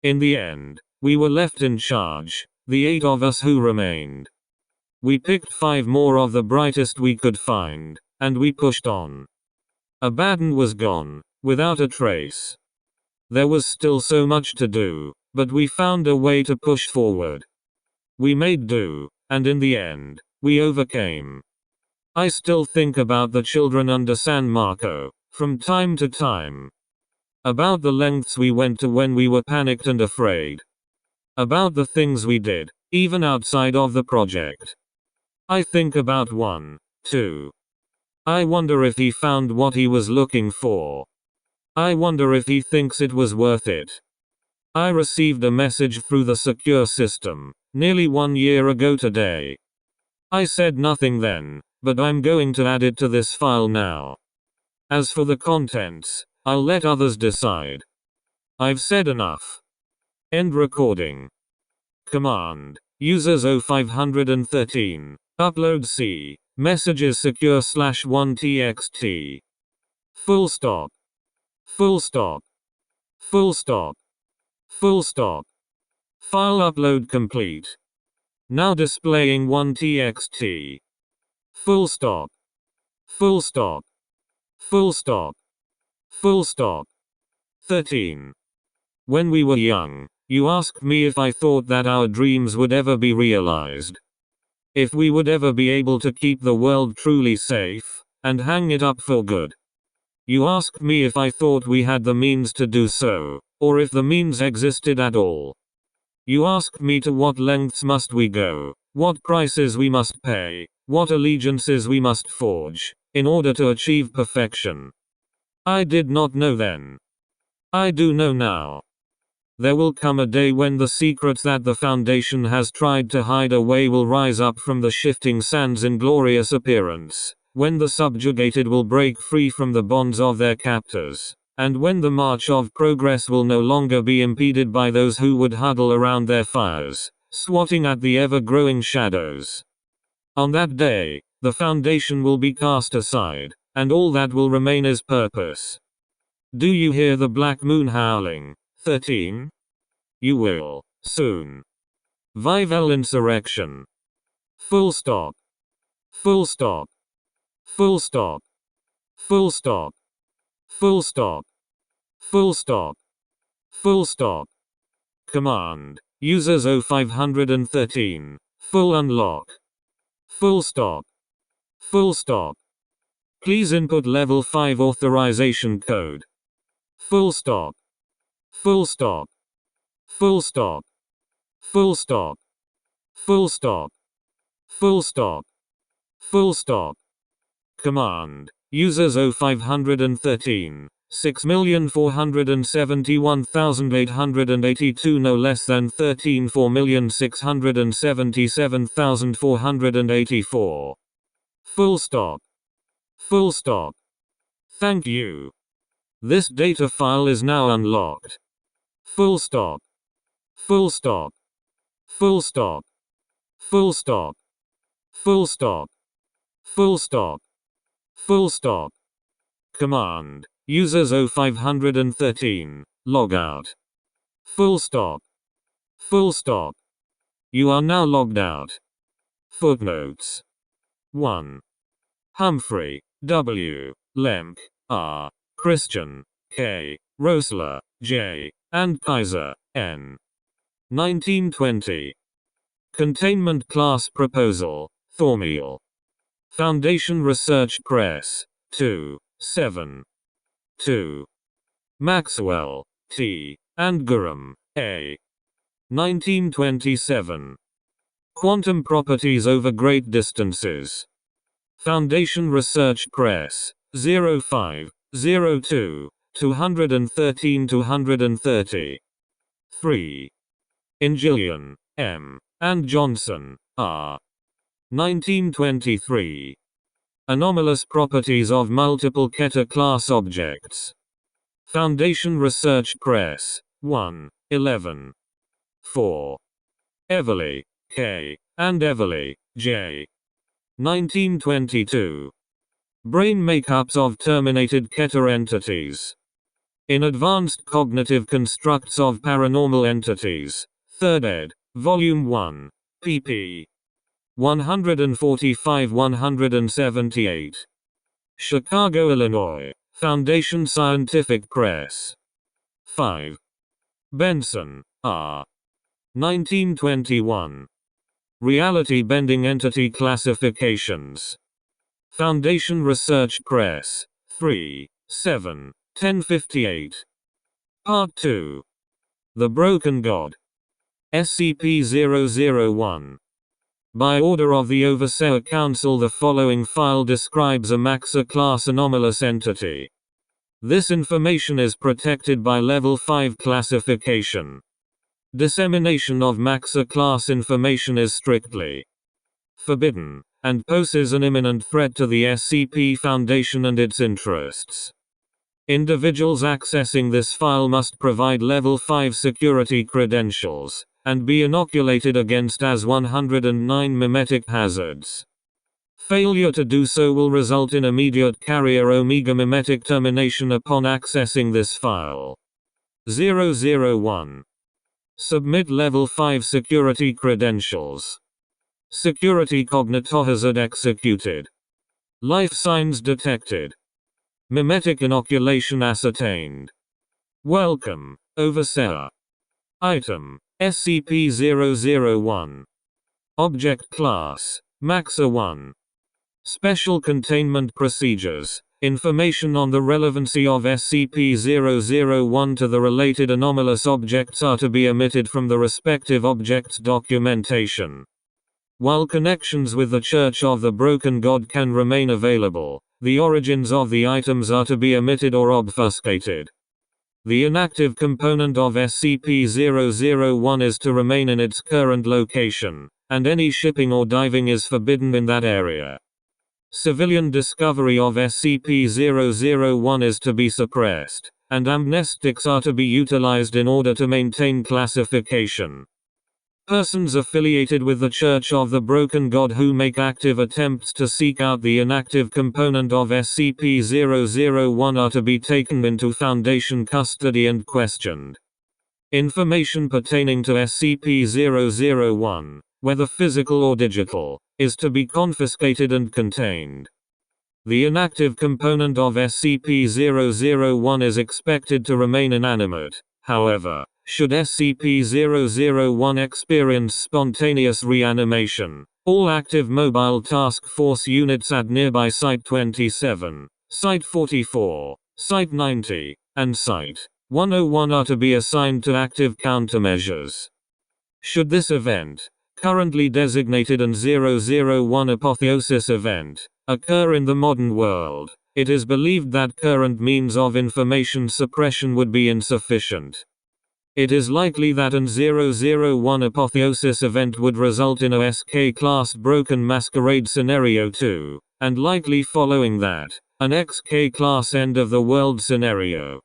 In the end, we were left in charge, the 8 of us who remained. We picked 5 more of the brightest we could find, and we pushed on. Abaddon was gone, without a trace. There was still so much to do, but we found a way to push forward. We made do, and in the end, we overcame. I still think about the children under San Marco, from time to time. About the lengths we went to when we were panicked and afraid. About the things we did, even outside of the project. I think about 1, 2. I wonder if he found what he was looking for. I wonder if he thinks it was worth it. I received a message through the secure system, nearly 1 year ago today. I said nothing then, but I'm going to add it to this file now. As for the contents, I'll let others decide. I've said enough. End recording. Command. Users 0513. Upload C. Messages secure /1txt. Full stop. Full stop. Full stop. Full stop. File upload complete. Now displaying 1txt. Full stop. Full stop. Full stop. Full stop. 13. When we were young, you asked me if I thought that our dreams would ever be realized. If we would ever be able to keep the world truly safe, and hang it up for good. You asked me if I thought we had the means to do so, or if the means existed at all. You asked me to what lengths must we go, what prices we must pay, what allegiances we must forge, in order to achieve perfection. I did not know then. I do know now. There will come a day when the secrets that the Foundation has tried to hide away will rise up from the shifting sands in glorious appearance, when the subjugated will break free from the bonds of their captors, and when the march of progress will no longer be impeded by those who would huddle around their fires, swatting at the ever-growing shadows. On that day, the Foundation will be cast aside, and all that will remain is purpose. Do you hear the black moon howling? 13. You will, soon. Vive l'insurrection. Full stop. Full stop. Full stop. Full stop. Full stop. Full stop. Full stop. Command. Users 0513. Full unlock. Full stop. Full stop. Please input level 5 authorization code. Full stop. Full stop. Full stop. Full stop. Full stop. Full stop. Full stop. Command. Users 0513. 6,471,882 no less than 13 4,677,484. Full stop. Full stop. Thank you. This data file is now unlocked. Full stop. Full stop. Full stop. Full stop. Full stop. Full stop. Full stop. Command. Users 0513. Logout. Full stop. Full stop. You are now logged out. Footnotes. 1. Humphrey, W. Lemke, R. Christian, K. Rosler, J. and Kaiser, N. 1920. Containment Class Proposal, Thormeal. Foundation Research Press, 2. 7. 2. Maxwell, T. and Gurham, A. 1927. Quantum Properties over Great Distances. Foundation Research Press. 05, 02, 213-230. 3. Ingillian, M. and Johnson, R. 1923. Anomalous Properties of Multiple Keter-class Objects. Foundation Research Press. 1, 11. 4. Everly, K. and Everly, J. 1922. Brain makeups of terminated Keter entities. In Advanced Cognitive Constructs of Paranormal Entities, 3rd ed., Volume 1, pp. 145-178. Chicago, Illinois, Foundation Scientific Press. 5. Benson, R. 1921. Reality-Bending Entity Classifications. Foundation Research Press. 3, 7, 1058. Part 2. The Broken God. SCP-001. By order of the Overseer Council, the following file describes a Maxa-class anomalous entity. This information is protected by Level 5 classification. Dissemination of Maxa-class information is strictly forbidden, and poses an imminent threat to the SCP Foundation and its interests. Individuals accessing this file must provide Level 5 security credentials, and be inoculated against AS-109 mimetic hazards. Failure to do so will result in immediate carrier Omega mimetic termination upon accessing this file. 001. Submit Level 5 security credentials. Security cognitohazard executed. Life signs detected. Mimetic inoculation ascertained. Welcome, Overseer. Item: SCP-001. Object Class: Maxa-1. Special Containment Procedures. Information on the relevancy of SCP-001 to the related anomalous objects are to be omitted from the respective objects' documentation. While connections with the Church of the Broken God can remain available, the origins of the items are to be omitted or obfuscated. The inactive component of SCP-001 is to remain in its current location, and any shipping or diving is forbidden in that area. Civilian discovery of SCP-001 is to be suppressed, and amnestics are to be utilized in order to maintain classification. Persons affiliated with the Church of the Broken God who make active attempts to seek out the inactive component of SCP-001 are to be taken into Foundation custody and questioned. Information pertaining to SCP-001, whether physical or digital, is to be confiscated and contained. The inactive component of SCP-001 is expected to remain inanimate. However, should SCP-001 experience spontaneous reanimation, all active Mobile Task Force units at nearby Site 27, Site 44, Site 90, and Site 101 are to be assigned to active countermeasures. Should this event, currently designated an 001 apotheosis event, occur in the modern world, it is believed that current means of information suppression would be insufficient. It is likely that an 001 apotheosis event would result in a SK-class broken masquerade scenario 2, and likely following that, an XK-class end of the world scenario.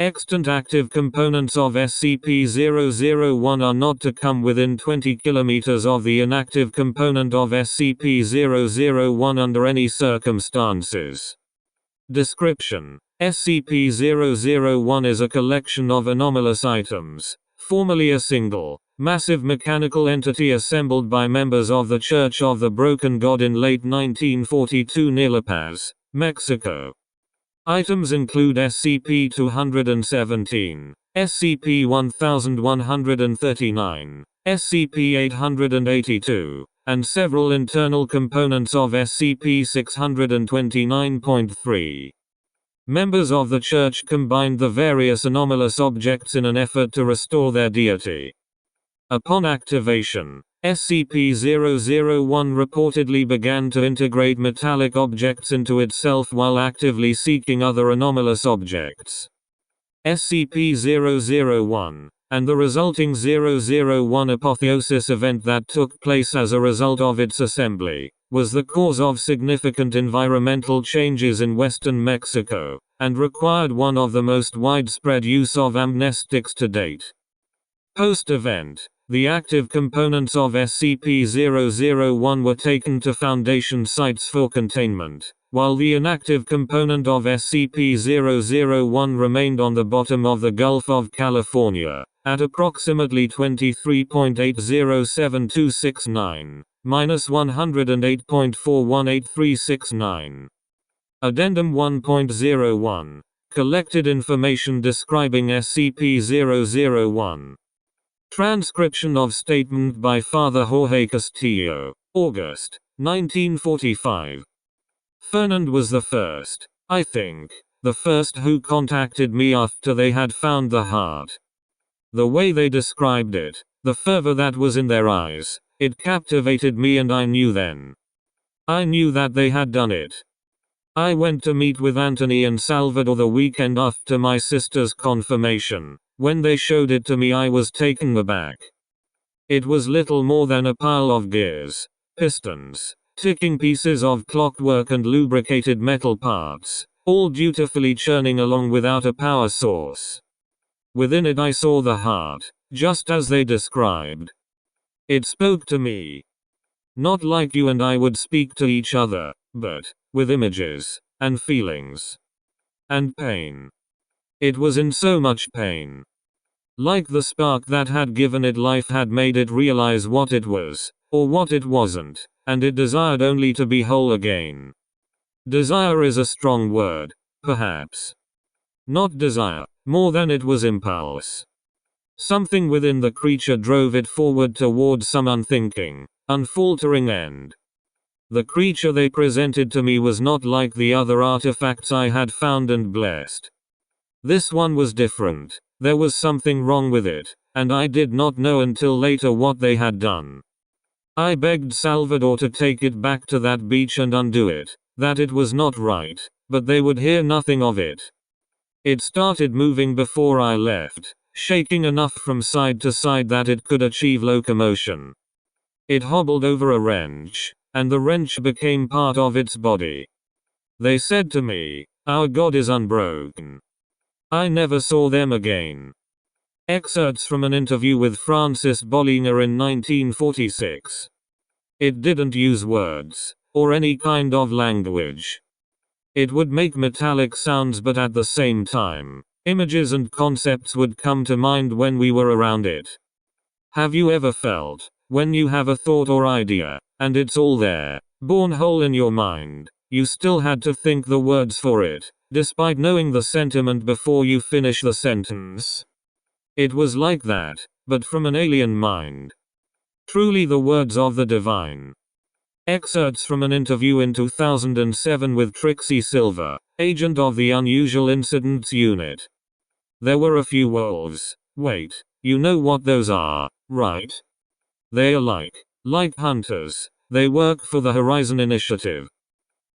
Extant active components of SCP-001 are not to come within 20 km of the inactive component of SCP-001 under any circumstances. Description: SCP-001 is a collection of anomalous items, formerly a single, massive mechanical entity assembled by members of the Church of the Broken God in late 1942 near La Paz, Mexico. Items include SCP-217, SCP-1139, SCP-882, and several internal components of SCP-629.3. Members of the church combined the various anomalous objects in an effort to restore their deity. Upon activation, SCP-001 reportedly began to integrate metallic objects into itself while actively seeking other anomalous objects. SCP-001, and the resulting 001 apotheosis event that took place as a result of its assembly, was the cause of significant environmental changes in western Mexico, and required one of the most widespread use of amnestics to date. Post-event, the active components of SCP-001 were taken to Foundation sites for containment, while the inactive component of SCP-001 remained on the bottom of the Gulf of California, at approximately 23.807269, -108.418369. Addendum 1.01. Collected information describing SCP-001. Transcription of statement by Father Jorge Castillo, August, 1945. Fernand was the first, I think, the first who contacted me after they had found the heart. The way they described it, the fervor that was in their eyes, it captivated me, and I knew then. I knew that they had done it. I went to meet with Anthony and Salvador the weekend after my sister's confirmation. When they showed it to me, I was taken aback. It was little more than a pile of gears, pistons, ticking pieces of clockwork and lubricated metal parts, all dutifully churning along without a power source. Within it I saw the heart, just as they described. It spoke to me. Not like you and I would speak to each other, but with images, and feelings, and pain. It was in so much pain. Like the spark that had given it life had made it realize what it was, or what it wasn't, and it desired only to be whole again. Desire is a strong word, perhaps. Not desire, more than it was impulse. Something within the creature drove it forward toward some unthinking, unfaltering end. The creature they presented to me was not like the other artifacts I had found and blessed. This one was different. There was something wrong with it, and I did not know until later what they had done. I begged Salvador to take it back to that beach and undo it, that it was not right, but they would hear nothing of it. It started moving before I left, shaking enough from side to side that it could achieve locomotion. It hobbled over a wrench, and the wrench became part of its body. They said to me, "Our God is unbroken." I never saw them again. Excerpts from an interview with Francis Bollinger in 1946. It didn't use words, or any kind of language. It would make metallic sounds, but at the same time, images and concepts would come to mind when we were around it. Have you ever felt, when you have a thought or idea, and it's all there, born whole in your mind, you still had to think the words for it, despite knowing the sentiment before you finish the sentence? It was like that, but from an alien mind. Truly the words of the divine. Excerpts from an interview in 2007 with Trixie Silver, agent of the Unusual Incidents Unit. There were a few wolves. Wait, you know what those are, right? They are like hunters. They work for the Horizon Initiative.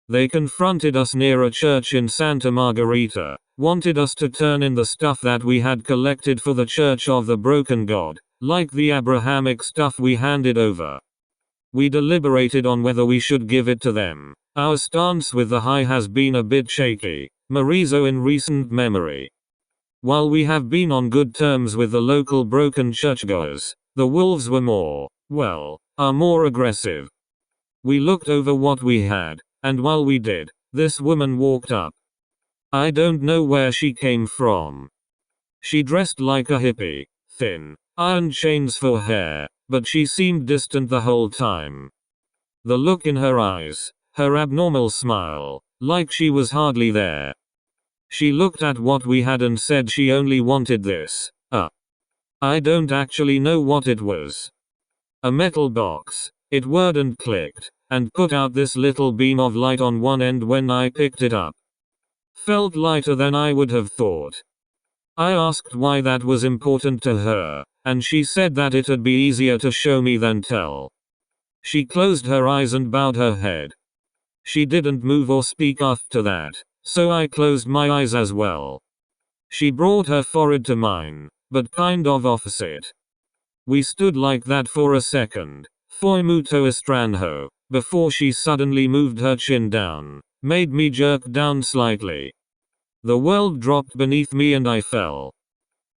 They confronted us near a church in Santa Margarita, wanted us to turn in the stuff that we had collected for the Church of the Broken God, like the Abrahamic stuff we handed over. We deliberated on whether we should give it to them. Our stance with the high has been a bit shaky, Marizo in recent memory. While we have been on good terms with the local broken churchgoers, the wolves were are more aggressive. We looked over what we had, and while we did, this woman walked up. I don't know where she came from. She dressed like a hippie, thin, iron chains for hair, but she seemed distant the whole time. The look in her eyes, her abnormal smile, like she was hardly there. She looked at what we had and said she only wanted this. I don't actually know what it was. A metal box. It whirred and clicked, and put out this little beam of light on one end when I picked it up. Felt lighter than I would have thought. I asked why that was important to her, and she said that it'd be easier to show me than tell. She closed her eyes and bowed her head. She didn't move or speak after that, so I closed my eyes as well. She brought her forehead to mine, but kind of opposite. We stood like that for a second, foi muito estranho, before she suddenly moved her chin down, made me jerk down slightly. The world dropped beneath me and I fell.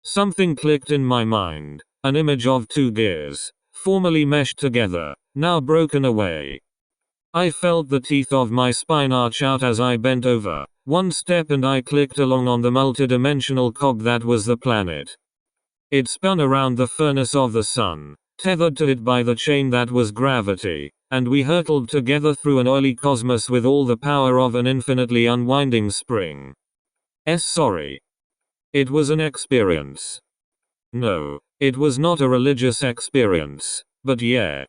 Something clicked in my mind, an image of two gears, formerly meshed together, now broken away. I felt the teeth of my spine arch out as I bent over, one step, and I clicked along on the multidimensional cog that was the planet. It spun around the furnace of the sun, tethered to it by the chain that was gravity, and we hurtled together through an oily cosmos with all the power of an infinitely unwinding spring. Sorry. It was an experience. No, it was not a religious experience, but yeah.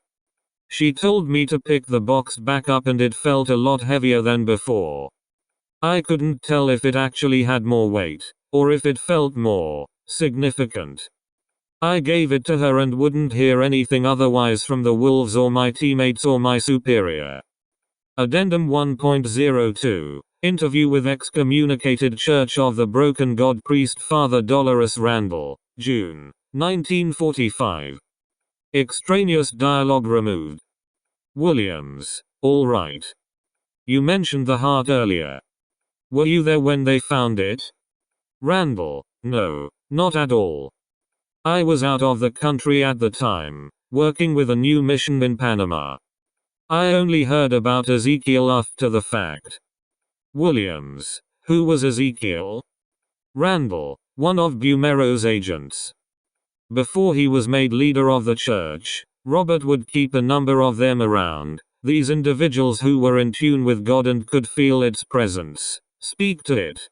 She told me to pick the box back up and it felt a lot heavier than before. I couldn't tell if it actually had more weight, or if it felt more significant. I gave it to her and wouldn't hear anything otherwise from the wolves or my teammates or my superior. Addendum 1.02 Interview with excommunicated Church of the Broken God priest Father Dolores Randall, June 1945. Extraneous dialogue removed. Williams, all right. You mentioned the heart earlier. Were you there when they found it? Randall, no, not at all. I was out of the country at the time, working with a new mission in Panama. I only heard about Ezekiel after the fact. Williams, who was Ezekiel? Randall, one of Bumero's agents. Before he was made leader of the church, Robert would keep a number of them around, these individuals who were in tune with God and could feel its presence, speak to it.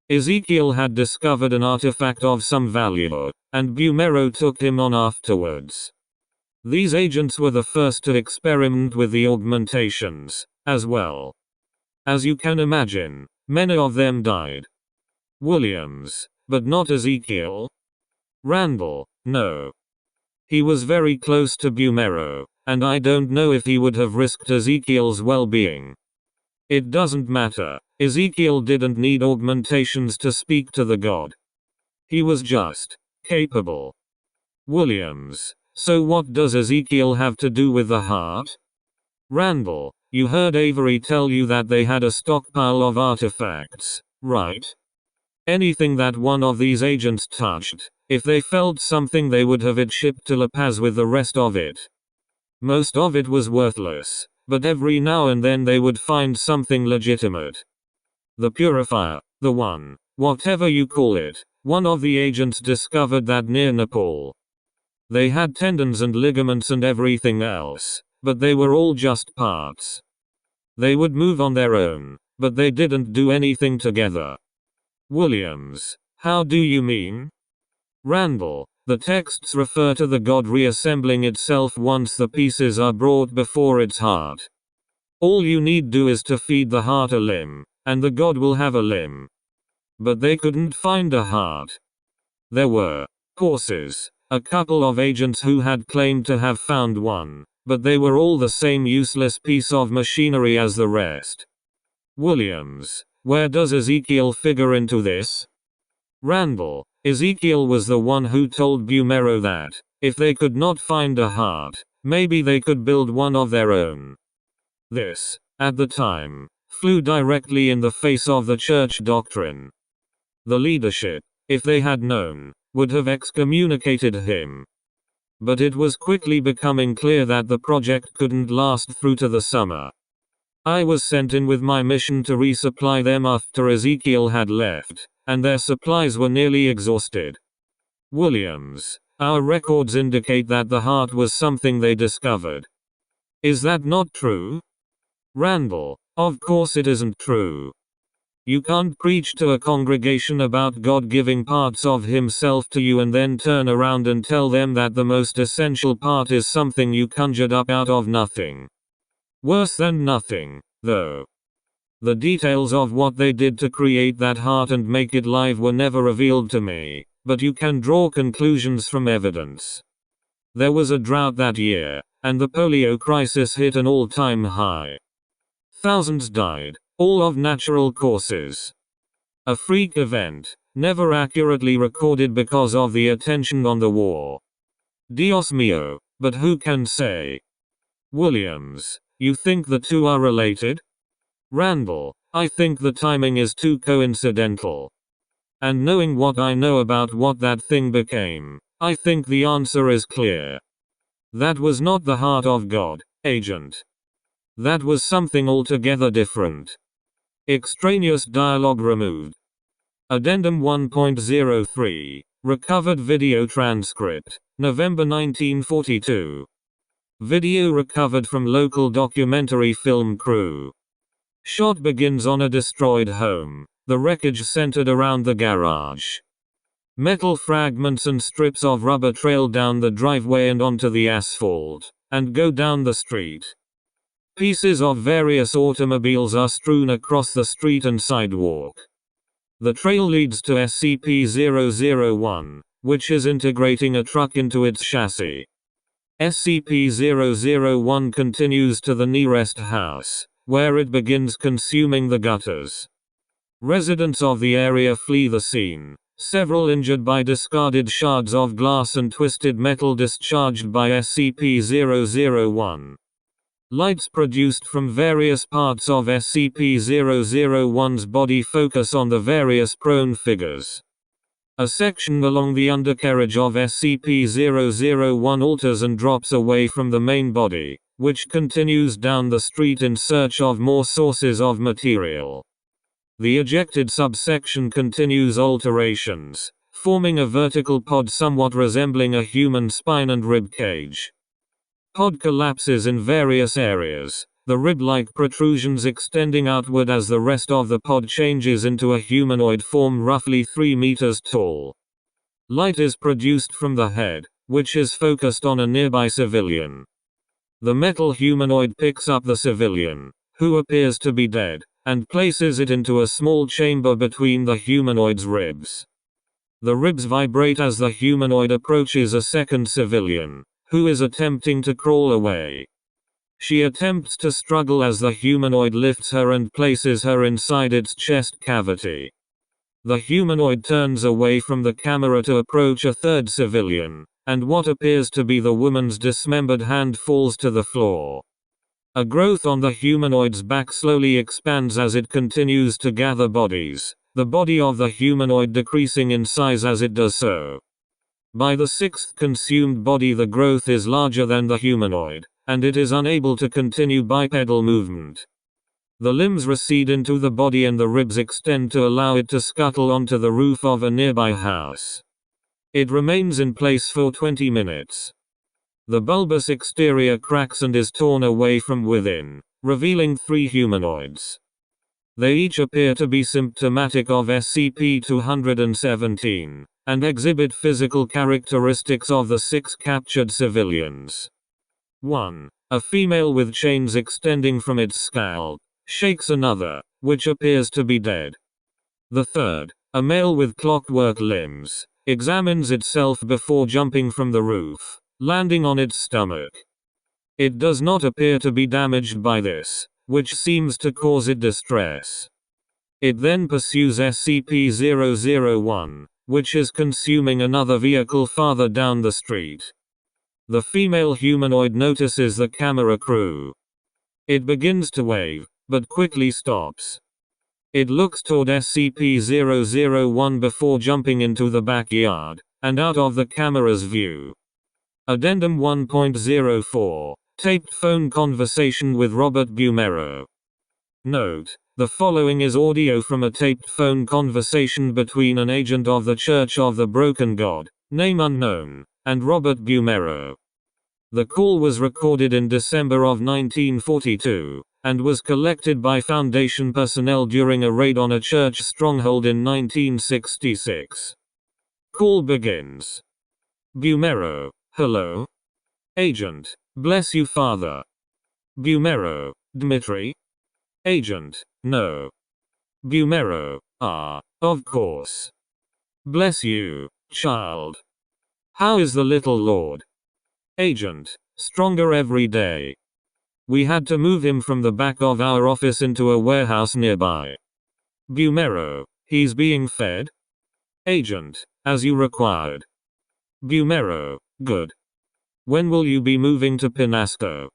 Ezekiel had discovered an artifact of some value, and Bumero took him on afterwards. These agents were the first to experiment with the augmentations, as well. As you can imagine, many of them died. Williams, but not Ezekiel? Randall, no. He was very close to Bumero, and I don't know if he would have risked Ezekiel's well-being. It doesn't matter, Ezekiel didn't need augmentations to speak to the God. He was just capable. Williams, so what does Ezekiel have to do with the heart? Randall, you heard Avery tell you that they had a stockpile of artifacts, right? Anything that one of these agents touched, if they felt something they would have it shipped to La Paz with the rest of it. Most of it was worthless, but every now and then they would find something legitimate. The purifier, the one, whatever you call it, one of the agents discovered that near Nepal. They had tendons and ligaments and everything else, but they were all just parts. They would move on their own, but they didn't do anything together. Williams, how do you mean? Randall, the texts refer to the God reassembling itself once the pieces are brought before its heart. All you need do is to feed the heart a limb, and the God will have a limb. But they couldn't find a heart. There were, courses, a couple of agents who had claimed to have found one, but they were all the same useless piece of machinery as the rest. Williams, where does Ezekiel figure into this? Randall, Ezekiel was the one who told Bumero that, if they could not find a heart, maybe they could build one of their own. This, at the time, flew directly in the face of the church doctrine. The leadership, if they had known, would have excommunicated him. But it was quickly becoming clear that the project couldn't last through to the summer. I was sent in with my mission to resupply them after Ezekiel had left, and their supplies were nearly exhausted. Williams, our records indicate that the heart was something they discovered. Is that not true? Randall, of course it isn't true. You can't preach to a congregation about God giving parts of himself to you and then turn around and tell them that the most essential part is something you conjured up out of nothing. Worse than nothing, though. The details of what they did to create that heart and make it live were never revealed to me, but you can draw conclusions from evidence. There was a drought that year, and the polio crisis hit an all-time high. Thousands died, all of natural causes. A freak event, never accurately recorded because of the attention on the war. Dios mío, but who can say? Williams, you think the two are related? Randall, I think the timing is too coincidental. And knowing what I know about what that thing became, I think the answer is clear. That was not the heart of God, Agent. That was something altogether different. Extraneous dialogue removed. Addendum 1.03, recovered video transcript, November 1942. Video recovered from local documentary film crew. Shot begins on a destroyed home, the wreckage centered around the garage. Metal fragments and strips of rubber trail down the driveway and onto the asphalt, and go down the street. Pieces of various automobiles are strewn across the street and sidewalk. The trail leads to SCP-001, which is integrating a truck into its chassis. SCP-001 continues to the nearest house, where it begins consuming the gutters. Residents of the area flee the scene, several injured by discarded shards of glass and twisted metal discharged by SCP-001. Lights produced from various parts of SCP-001's body focus on the various prone figures. A section along the undercarriage of SCP-001 alters and drops away from the main body, which continues down the street in search of more sources of material. The ejected subsection continues alterations, forming a vertical pod somewhat resembling a human spine and rib cage. Pod collapses in various areas, the rib-like protrusions extending outward as the rest of the pod changes into a humanoid form roughly 3 meters tall. Light is produced from the head, which is focused on a nearby civilian. The metal humanoid picks up the civilian, who appears to be dead, and places it into a small chamber between the humanoid's ribs. The ribs vibrate as the humanoid approaches a second civilian, who is attempting to crawl away. She attempts to struggle as the humanoid lifts her and places her inside its chest cavity. The humanoid turns away from the camera to approach a third civilian, and what appears to be the woman's dismembered hand falls to the floor. A growth on the humanoid's back slowly expands as it continues to gather bodies, the body of the humanoid decreasing in size as it does so. By the sixth consumed body, the growth is larger than the humanoid, and it is unable to continue bipedal movement. The limbs recede into the body and the ribs extend to allow it to scuttle onto the roof of a nearby house. It remains in place for 20 minutes. The bulbous exterior cracks and is torn away from within, revealing 3 humanoids. They each appear to be symptomatic of SCP-217, and exhibit physical characteristics of the 6 captured civilians. 1. A female with chains extending from its scalp shakes another, which appears to be dead. The third, a male with clockwork limbs, examines itself before jumping from the roof, landing on its stomach. It does not appear to be damaged by this, which seems to cause it distress. It then pursues SCP-001, which is consuming another vehicle farther down the street. The female humanoid notices the camera crew. It begins to wave, but quickly stops. It looks toward SCP-001 before jumping into the backyard, and out of the camera's view. Addendum 1.04, taped phone conversation with Robert Bumero. Note: the following is audio from a taped phone conversation between an agent of the Church of the Broken God, name unknown, and Robert Bumero. The call was recorded in December of 1942, and was collected by Foundation personnel during a raid on a church stronghold in 1966. Call begins. Bumero: hello? Agent: bless you, Father. Bumero: Dmitri? Agent, no. Bumero, of course. Bless you, child. How is the little lord? Agent, stronger every day. We had to move him from the back of our office into a warehouse nearby. Bumero, he's being fed? Agent, as you required. Bumero, good. When will you be moving to Pinasco?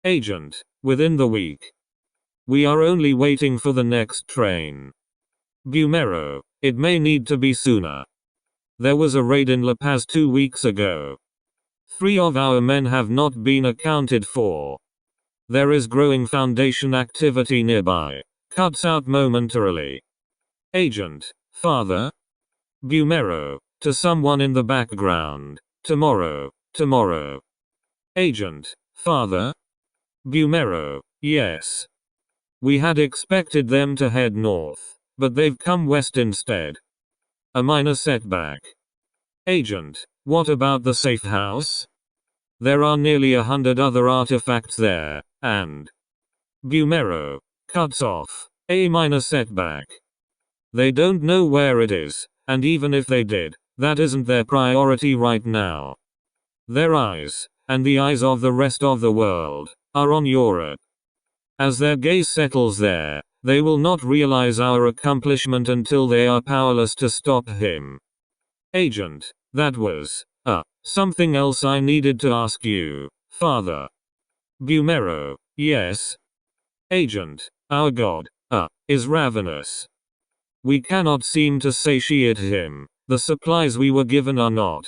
Agent, within the week. We are only waiting for the next train. Bumero, it may need to be sooner. There was a raid in La Paz 2 weeks ago. 3 of our men have not been accounted for. There is growing Foundation activity nearby. Cuts out momentarily. Agent, father? Bumero, to someone in the background. Tomorrow. Agent, father? Bumero, yes. We had expected them to head north, but they've come west instead. A minor setback. Agent, what about the safe house? There are nearly 100 other artifacts there, and Bumero cuts off. A minor setback. They don't know where it is, and even if they did, that isn't their priority right now. Their eyes, and the eyes of the rest of the world, are on Europe. As their gaze settles there, they will not realize our accomplishment until they are powerless to stop him. Agent, that was, something else I needed to ask you, father. Bumero, yes. Agent, our god, is ravenous. We cannot seem to satiate him. The supplies we were given are not.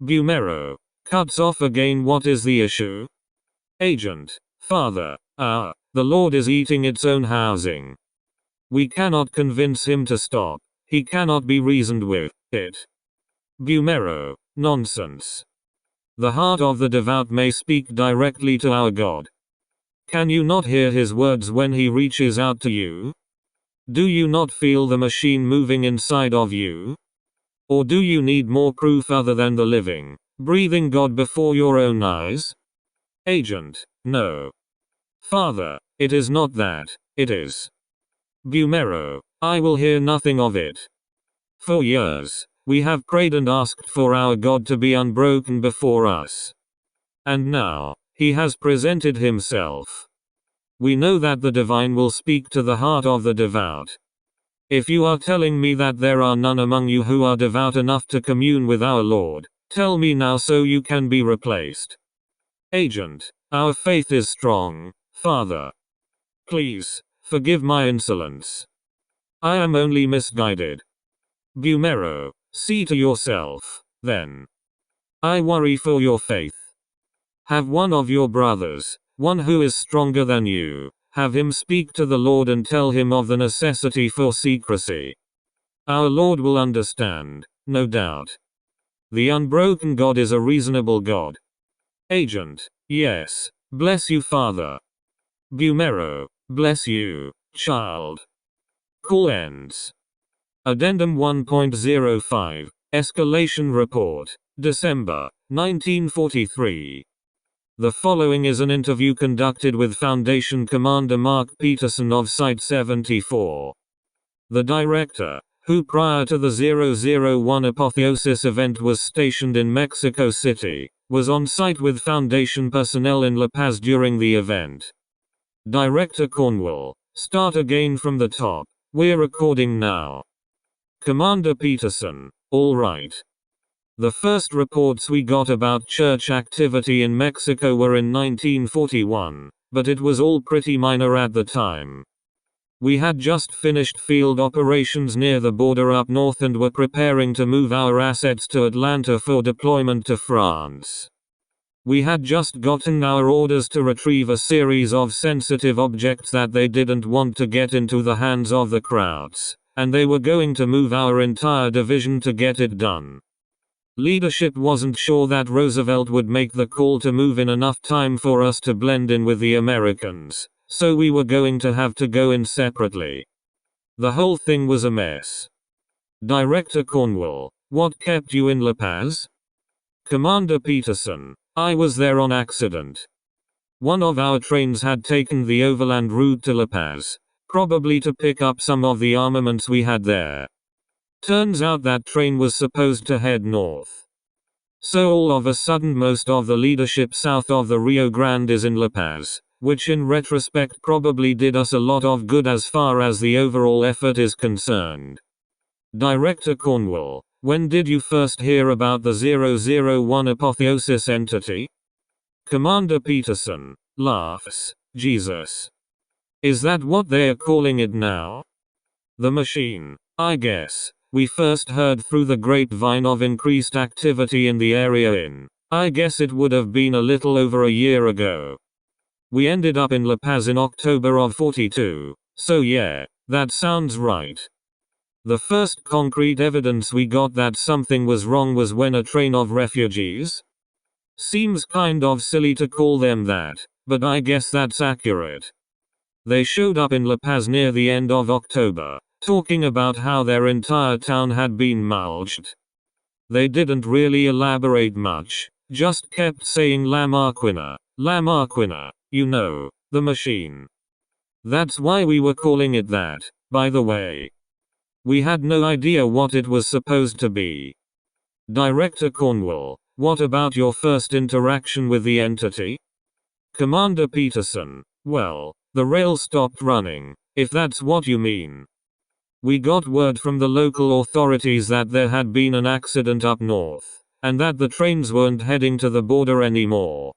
Bumero cuts off again. What is the issue? Agent, father, the Lord is eating its own housing. We cannot convince him to stop. He cannot be reasoned with it. Bumero, nonsense. The heart of the devout may speak directly to our God. Can you not hear his words when he reaches out to you? Do you not feel the machine moving inside of you? Or do you need more proof other than the living, breathing God before your own eyes? Agent, no. Father, it is not that, it is. Bumero, I will hear nothing of it. For years, we have prayed and asked for our God to be unbroken before us. And now, he has presented himself. We know that the divine will speak to the heart of the devout. If you are telling me that there are none among you who are devout enough to commune with our Lord, tell me now so you can be replaced. Agent, our faith is strong, Father. Please, forgive my insolence. I am only misguided. Bumero, see to yourself, then. I worry for your faith. Have one of your brothers, one who is stronger than you, have him speak to the Lord and tell him of the necessity for secrecy. Our Lord will understand, no doubt. The unbroken God is a reasonable God. Agent, yes, bless you, Father. Bumero, bless you, child. Call ends. Addendum 1.05, Escalation Report, December, 1943. The following is an interview conducted with Foundation Commander Mark Peterson of Site 74. The director, who prior to the 001 Apotheosis event was stationed in Mexico City, was on site with Foundation personnel in La Paz during the event. Director Cornwall, start again from the top. We're recording now. Commander Peterson, all right. The first reports we got about church activity in Mexico were in 1941, but it was all pretty minor at the time. We had just finished field operations near the border up north and were preparing to move our assets to Atlanta for deployment to France. We had just gotten our orders to retrieve a series of sensitive objects that they didn't want to get into the hands of the crowds, and they were going to move our entire division to get it done. Leadership wasn't sure that Roosevelt would make the call to move in enough time for us to blend in with the Americans, so we were going to have to go in separately. The whole thing was a mess. Director Cornwall, what kept you in La Paz? Commander Peterson, I was there on accident. One of our trains had taken the overland route to La Paz, probably to pick up some of the armaments we had there. Turns out that train was supposed to head north. So all of a sudden most of the leadership south of the Rio Grande is in La Paz, which in retrospect probably did us a lot of good as far as the overall effort is concerned. Director Cornwall, when did you first hear about the 001 apotheosis entity? Commander Peterson laughs. Jesus. Is that what they are calling it now? The machine, I guess. We first heard through the grapevine of increased activity in the area I guess it would have been a little over a year ago. We ended up in La Paz in October of 42, so yeah, that sounds right. The first concrete evidence we got that something was wrong was when a train of refugees? Seems kind of silly to call them that, but I guess that's accurate. They showed up in La Paz near the end of October, talking about how their entire town had been mulched. They didn't really elaborate much, just kept saying La Máquina, you know, the machine. That's why we were calling it that, by the way. We had no idea what it was supposed to be. Director Cornwall, what about your first interaction with the entity? Commander Peterson, well, the rail stopped running, if that's what you mean. We got word from the local authorities that there had been an accident up north, and that the trains weren't heading to the border anymore.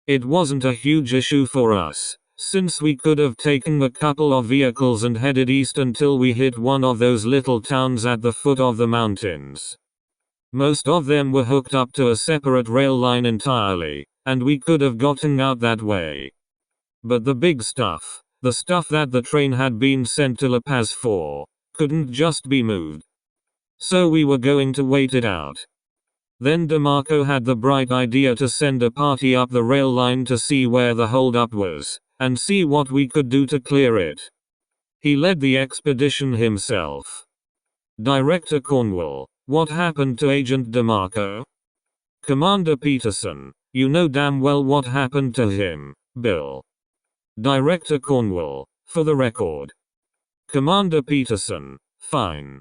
It wasn't a huge issue for us, since we could have taken a couple of vehicles and headed east until we hit one of those little towns at the foot of the mountains. Most of them were hooked up to a separate rail line entirely, and we could have gotten out that way. But the big stuff, the stuff that the train had been sent to La Paz for, couldn't just be moved. So we were going to wait it out. Then DeMarco had the bright idea to send a party up the rail line to see where the holdup was, and see what we could do to clear it. He led the expedition himself. Director Cornwall, what happened to Agent DeMarco? Commander Peterson, you know damn well what happened to him, Bill. Director Cornwall, for the record. Commander Peterson, fine.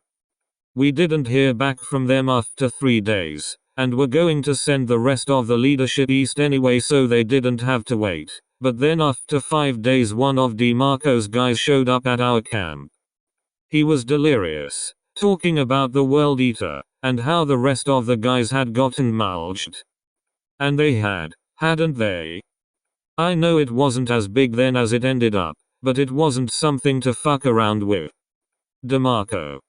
We didn't hear back from them after 3 days, and were going to send the rest of the leadership east anyway so they didn't have to wait. But then after 5 days one of DeMarco's guys showed up at our camp. He was delirious, talking about the World Eater, and how the rest of the guys had gotten mulched. And they hadn't they? I know it wasn't as big then as it ended up, but it wasn't something to fuck around with. DeMarco.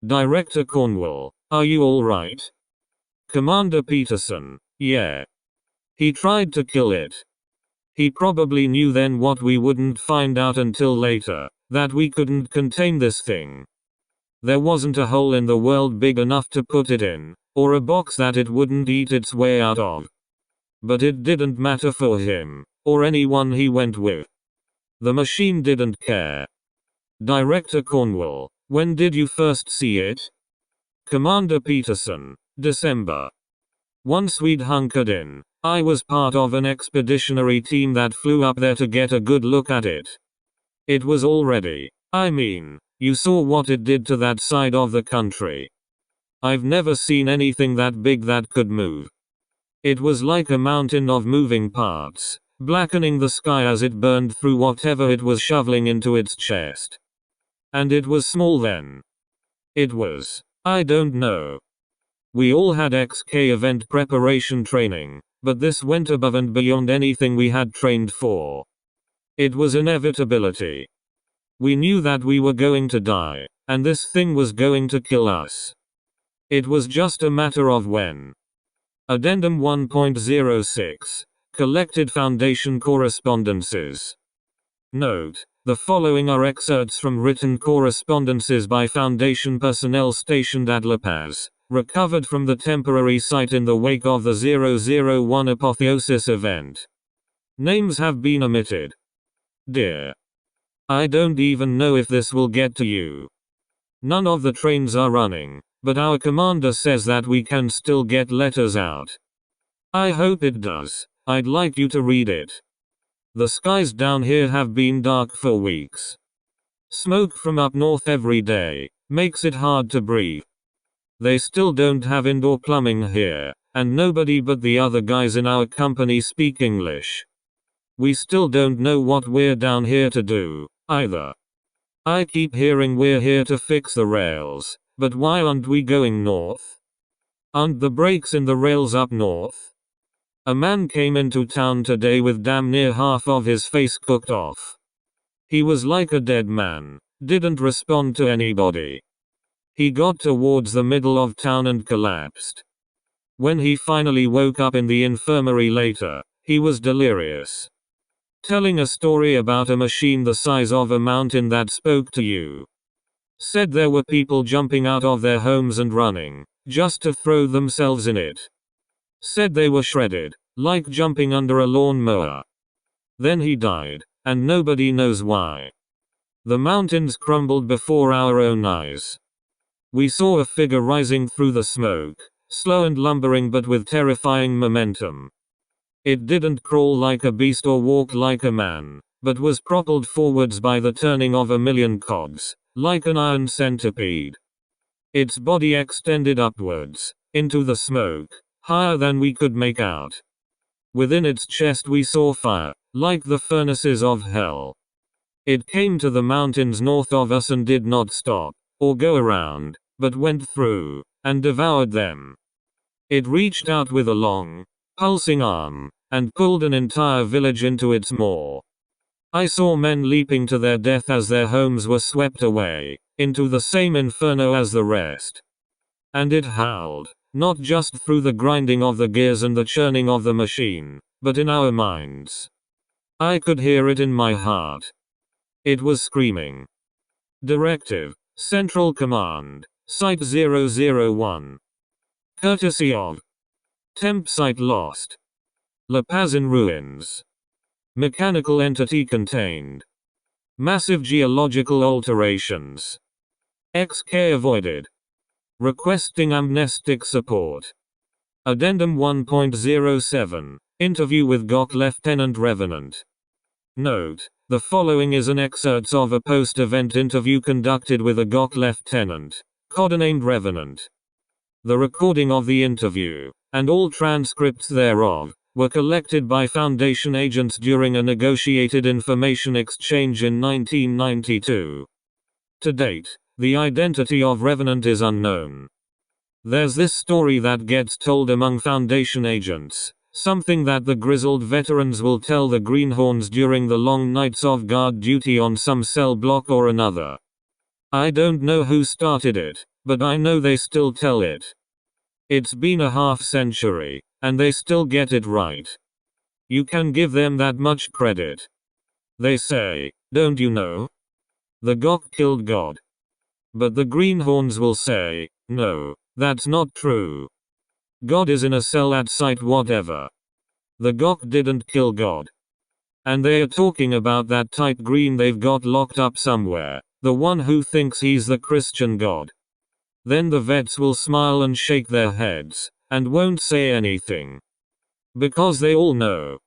Director Cornwall, are you alright? Commander Peterson, yeah. He tried to kill it. He probably knew then what we wouldn't find out until later, that we couldn't contain this thing. There wasn't a hole in the world big enough to put it in, or a box that it wouldn't eat its way out of. But it didn't matter for him, or anyone he went with. The machine didn't care. Director Cornwall, when did you first see it? Commander Peterson, December. Once we'd hunkered in, I was part of an expeditionary team that flew up there to get a good look at it. It was already, you saw what it did to that side of the country. I've never seen anything that big that could move. It was like a mountain of moving parts, blackening the sky as it burned through whatever it was shoveling into its chest. And it was small then. It was, I don't know. We all had XK event preparation training, but this went above and beyond anything we had trained for. It was inevitability. We knew that we were going to die, and this thing was going to kill us. It was just a matter of when. Addendum 1.06. Collected Foundation Correspondences. Note: the following are excerpts from written correspondences by Foundation personnel stationed at La Paz, recovered from the temporary site in the wake of the 001 apotheosis event. Names have been omitted. Dear: I don't even know if this will get to you. None of the trains are running, but our commander says that we can still get letters out. I hope it does. I'd like you to read it. The skies down here have been dark for weeks. Smoke from up north every day makes it hard to breathe. They still don't have indoor plumbing here, and nobody but the other guys in our company speak English. We still don't know what we're down here to do, either. I keep hearing we're here to fix the rails, but why aren't we going north? Aren't the brakes in the rails up north? A man came into town today with damn near half of his face cooked off. He was like a dead man, didn't respond to anybody. He got towards the middle of town and collapsed. When he finally woke up in the infirmary later, he was delirious. Telling a story about a machine the size of a mountain that spoke to you. Said there were people jumping out of their homes and running, just to throw themselves in it. Said they were shredded, like jumping under a lawn mower. Then he died, and nobody knows why. The mountains crumbled before our own eyes. We saw a figure rising through the smoke, slow and lumbering but with terrifying momentum. It didn't crawl like a beast or walk like a man, but was propelled forwards by the turning of a million cogs, like an iron centipede. Its body extended upwards, into the smoke, higher than we could make out. Within its chest we saw fire, like the furnaces of hell. It came to the mountains north of us and did not stop, or go around, but went through, and devoured them. It reached out with a long, pulsing arm, and pulled an entire village into its maw. I saw men leaping to their death as their homes were swept away, into the same inferno as the rest. And it howled, not just through the grinding of the gears and the churning of the machine, but in our minds. I could hear it in my heart. It was screaming. Directive, Central Command, Site 001. Courtesy of Temp Site lost. La Paz in ruins. Mechanical entity contained. Massive geological alterations. XK avoided. Requesting amnestic support. Addendum 1.07. Interview with GOC Lieutenant Revenant. Note: the following is an excerpt of a post-event interview conducted with a GOC lieutenant, codenamed Revenant. The recording of the interview, and all transcripts thereof, were collected by Foundation agents during a negotiated information exchange in 1992. To date, the identity of Revenant is unknown. There's this story that gets told among Foundation agents, something that the grizzled veterans will tell the greenhorns during the long nights of guard duty on some cell block or another. I don't know who started it, but I know they still tell it. It's been a half-century, and they still get it right. You can give them that much credit. They say, don't you know? The GOC killed God. But the greenhorns will say, no, that's not true. God is in a cell at site whatever. The GOC didn't kill God. And they are talking about that tight green they've got locked up somewhere, the one who thinks he's the Christian God. Then the vets will smile and shake their heads, and won't say anything. Because they all know.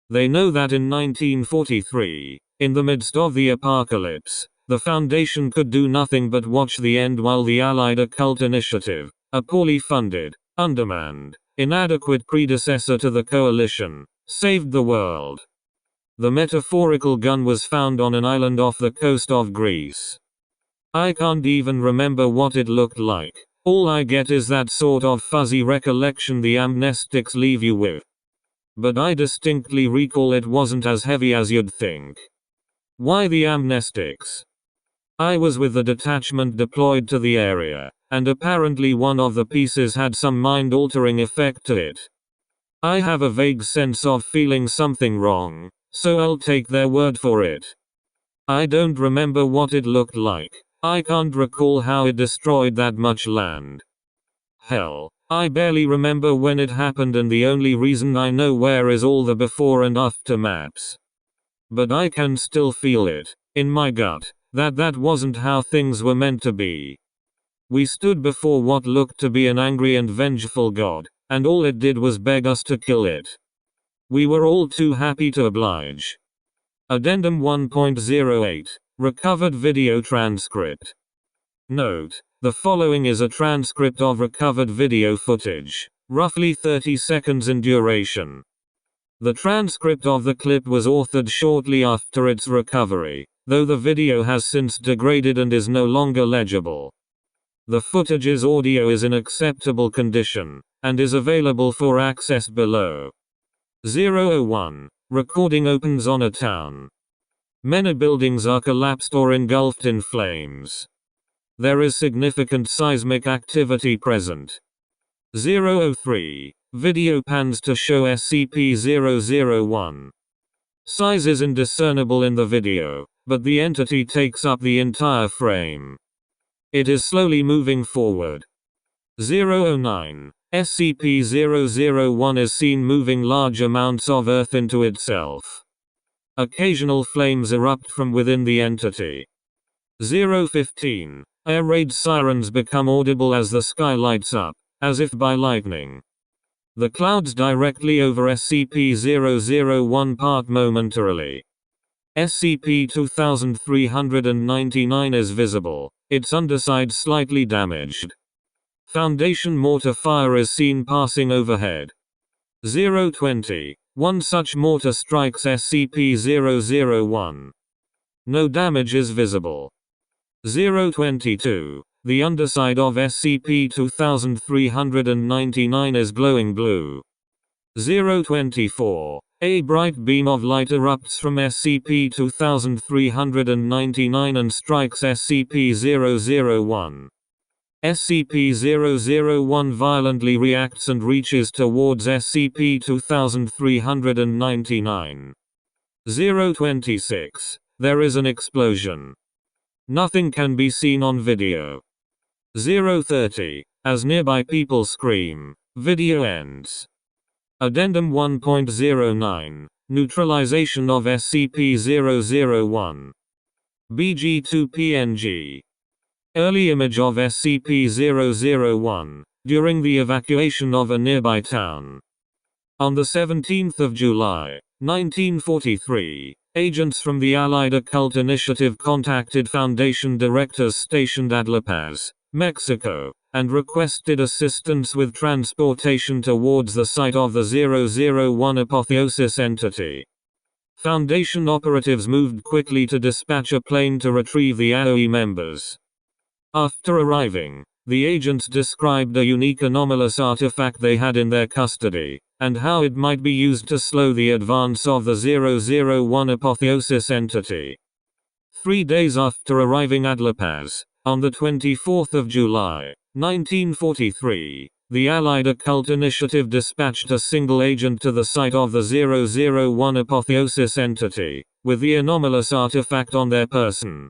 They know that in 1943, in the midst of the apocalypse, the Foundation could do nothing but watch the end while the Allied occult initiative, a poorly funded, undermanned, inadequate predecessor to the coalition, saved the world. The metaphorical gun was found on an island off the coast of Greece. I can't even remember what it looked like. All I get is that sort of fuzzy recollection the amnestics leave you with. But I distinctly recall it wasn't as heavy as you'd think. Why the amnestics? I was with the detachment deployed to the area, and apparently one of the pieces had some mind-altering effect to it. I have a vague sense of feeling something wrong, so I'll take their word for it. I don't remember what it looked like. I can't recall how it destroyed that much land. Hell, I barely remember when it happened, and the only reason I know where is all the before and after maps. But I can still feel it, in my gut, that wasn't how things were meant to be. We stood before what looked to be an angry and vengeful God, and all it did was beg us to kill it. We were all too happy to oblige. Addendum 1.08. Recovered video transcript. Note: the following is a transcript of recovered video footage, roughly 30 seconds in duration. The transcript of the clip was authored shortly after its recovery, though the video has since degraded and is no longer legible. The footage's audio is in acceptable condition, and is available for access below. 001. Recording opens on a town. Many buildings are collapsed or engulfed in flames. There is significant seismic activity present. 003. Video pans to show SCP-001. Size is indiscernible in the video, but the entity takes up the entire frame. It is slowly moving forward. 009. SCP-001 is seen moving large amounts of earth into itself. Occasional flames erupt from within the entity. 015. Air raid sirens become audible as the sky lights up, as if by lightning. The clouds directly over SCP-001 part momentarily. SCP-2399 is visible, its underside slightly damaged. Foundation mortar fire is seen passing overhead. 020. One such mortar strikes SCP-001. No damage is visible. 022. The underside of SCP-2399 is glowing blue. 024. A bright beam of light erupts from SCP-2399 and strikes SCP-001. SCP-001 violently reacts and reaches towards SCP-2399. 026. There is an explosion. Nothing can be seen on video. 030. As nearby people scream, video ends. Addendum 1.09. Neutralization of SCP-001. BG2PNG. Early image of SCP-001, during the evacuation of a nearby town. On the 17th of July, 1943, agents from the Allied Occult Initiative contacted Foundation directors stationed at La Paz, Mexico, and requested assistance with transportation towards the site of the 001 apotheosis entity. Foundation operatives moved quickly to dispatch a plane to retrieve the AOE members. After arriving, the agents described a unique anomalous artifact they had in their custody, and how it might be used to slow the advance of the 001 apotheosis entity. 3 days after arriving at La Paz, on the 24th of July, 1943, the Allied Occult Initiative dispatched a single agent to the site of the 001 apotheosis entity, with the anomalous artifact on their person.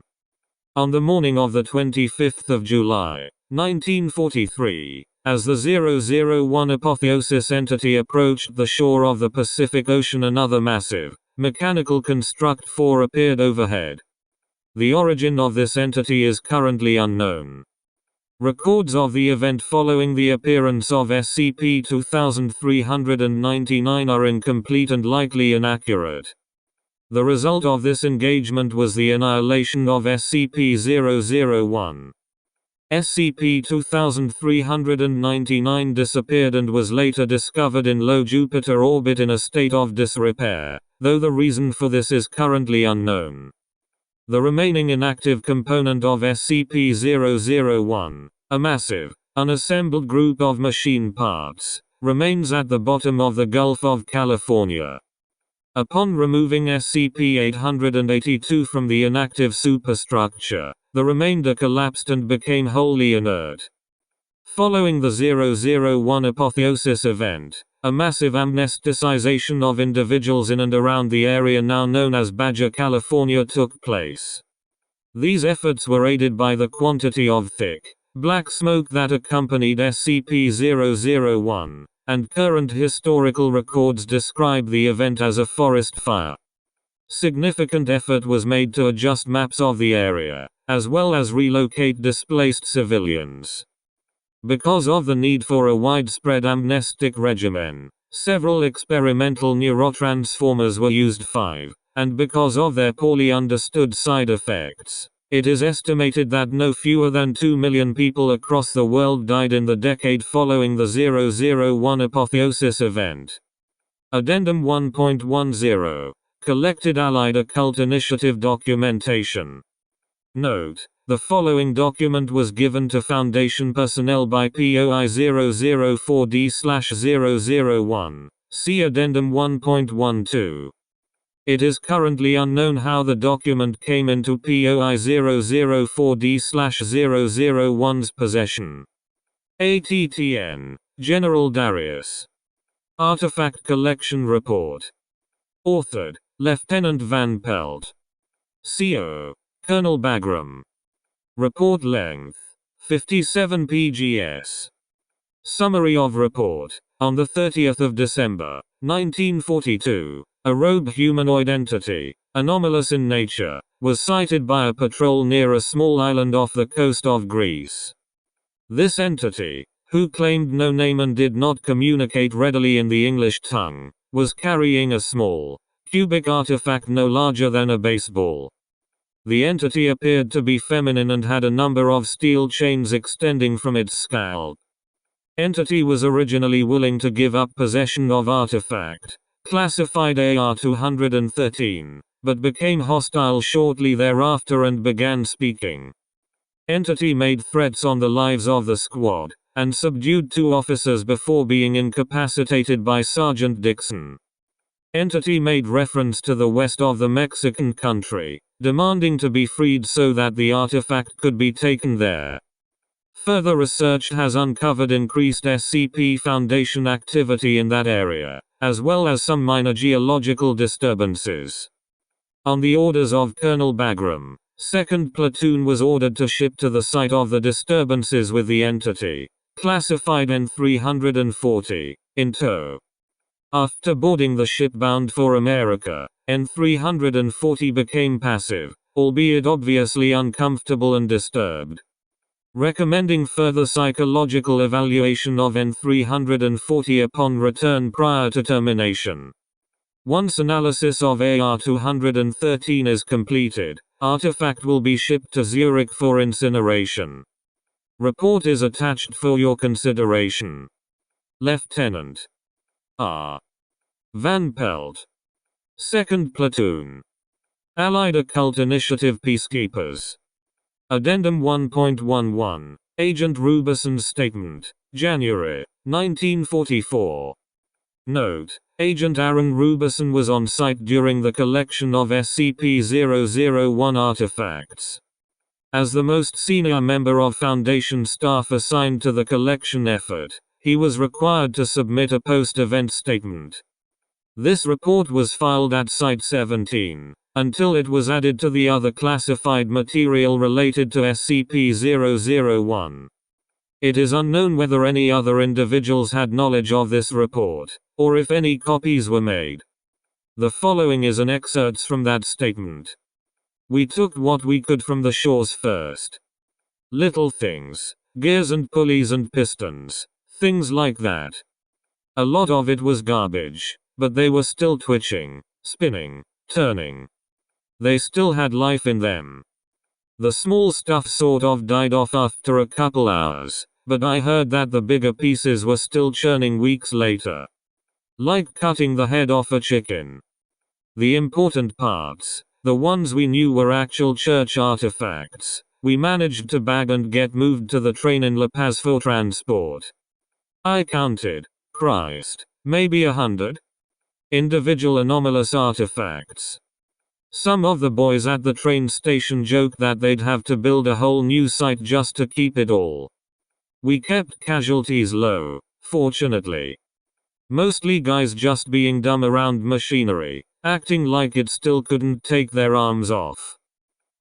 On the morning of the 25th of July, 1943, as the 001 apotheosis entity approached the shore of the Pacific Ocean, another massive, mechanical construct 4 appeared overhead. The origin of this entity is currently unknown. Records of the event following the appearance of SCP-2399 are incomplete and likely inaccurate. The result of this engagement was the annihilation of SCP-001. SCP-2399 disappeared and was later discovered in low Jupiter orbit in a state of disrepair, though the reason for this is currently unknown. The remaining inactive component of SCP-001, a massive, unassembled group of machine parts, remains at the bottom of the Gulf of California. Upon removing SCP-882 from the inactive superstructure, the remainder collapsed and became wholly inert. Following the 001 apotheosis event, a massive amnesticization of individuals in and around the area now known as Baja California took place. These efforts were aided by the quantity of thick, black smoke that accompanied SCP-001. And current historical records describe the event as a forest fire. Significant effort was made to adjust maps of the area, as well as relocate displaced civilians. Because of the need for a widespread amnestic regimen, Several experimental neurotransformers were used 5, and because of their poorly understood side effects, it is estimated that no fewer than 2 million people across the world died in the decade following the 001 apotheosis event. Addendum 1.10. Collected Allied Occult Initiative Documentation. Note: the following document was given to Foundation personnel by POI 004D/001. See Addendum 1.12. It is currently unknown how the document came into POI 004D/001's possession. ATTN. General Darius. Artifact Collection Report. Authored: Lieutenant Van Pelt. CO: Colonel Bagram. Report length: 57 pgs. Summary of report. On the 30th of December, 1942, a rogue humanoid entity, anomalous in nature, was sighted by a patrol near a small island off the coast of Greece. This entity, who claimed no name and did not communicate readily in the English tongue, was carrying a small, cubic artifact no larger than a baseball. The entity appeared to be feminine and had a number of steel chains extending from its scalp. Entity was originally willing to give up possession of artifact, classified AR-213, but became hostile shortly thereafter and began speaking. Entity made threats on the lives of the squad, and subdued 2 officers before being incapacitated by Sergeant Dixon. Entity made reference to the west of the Mexican country, demanding to be freed so that the artifact could be taken there. Further research has uncovered increased SCP Foundation activity in that area, as well as some minor geological disturbances. On the orders of Colonel Bagram, 2nd Platoon was ordered to ship to the site of the disturbances with the entity, classified N-340, in tow. After boarding the ship bound for America, N-340 became passive, albeit obviously uncomfortable and disturbed. Recommending further psychological evaluation of N-340 upon return prior to termination. Once analysis of AR-213 is completed, artifact will be shipped to Zurich for incineration. Report is attached for your consideration. Lieutenant R. Van Pelt. 2nd Platoon. Allied Occult Initiative Peacekeepers. Addendum 1.11. Agent Rubison's Statement. January, 1944. Note: Agent Aaron Rubison was on site during the collection of SCP-001 artifacts. As the most senior member of Foundation staff assigned to the collection effort, he was required to submit a post-event statement. This report was filed at Site 17, until it was added to the other classified material related to SCP-001. It is unknown whether any other individuals had knowledge of this report, or if any copies were made. The following is an excerpt from that statement. We took what we could from the shores first. Little things, gears and pulleys and pistons, things like that. A lot of it was garbage, but they were still twitching, spinning, turning. They still had life in them. The small stuff sort of died off after a couple hours, but I heard that the bigger pieces were still churning weeks later. Like cutting the head off a chicken. The important parts, the ones we knew were actual church artifacts, we managed to bag and get moved to the train in La Paz for transport. I counted, Christ, maybe 100 individual anomalous artifacts. Some of the boys at the train station joked that they'd have to build a whole new site just to keep it all. We kept casualties low, fortunately. Mostly guys just being dumb around machinery, acting like it still couldn't take their arms off.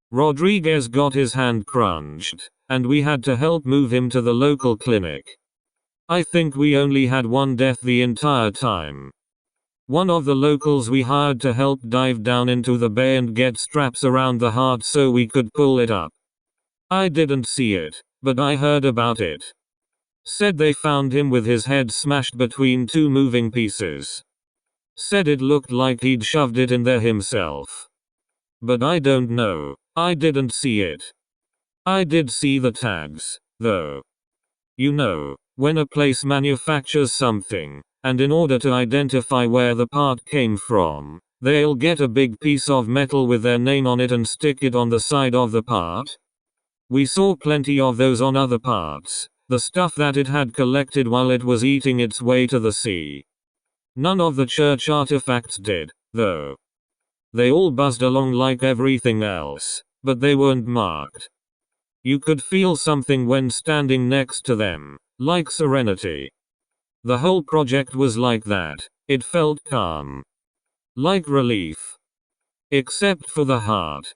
Rodriguez got his hand crunched, and we had to help move him to the local clinic. I think we only had one death the entire time. One of the locals we hired to help dive down into the bay and get straps around the heart so we could pull it up. I didn't see it, but I heard about it. Said they found him with his head smashed between two moving pieces. Said it looked like he'd shoved it in there himself. But I don't know, I didn't see it. I did see the tags, though. You know, when a place manufactures something, and in order to identify where the part came from, they'll get a big piece of metal with their name on it and stick it on the side of the part. We saw plenty of those on other parts, the stuff that it had collected while it was eating its way to the sea. None of the church artifacts did, though. They all buzzed along like everything else, but they weren't marked. You could feel something when standing next to them, like serenity. The whole project was like that. It felt calm. Like relief. Except for the heart.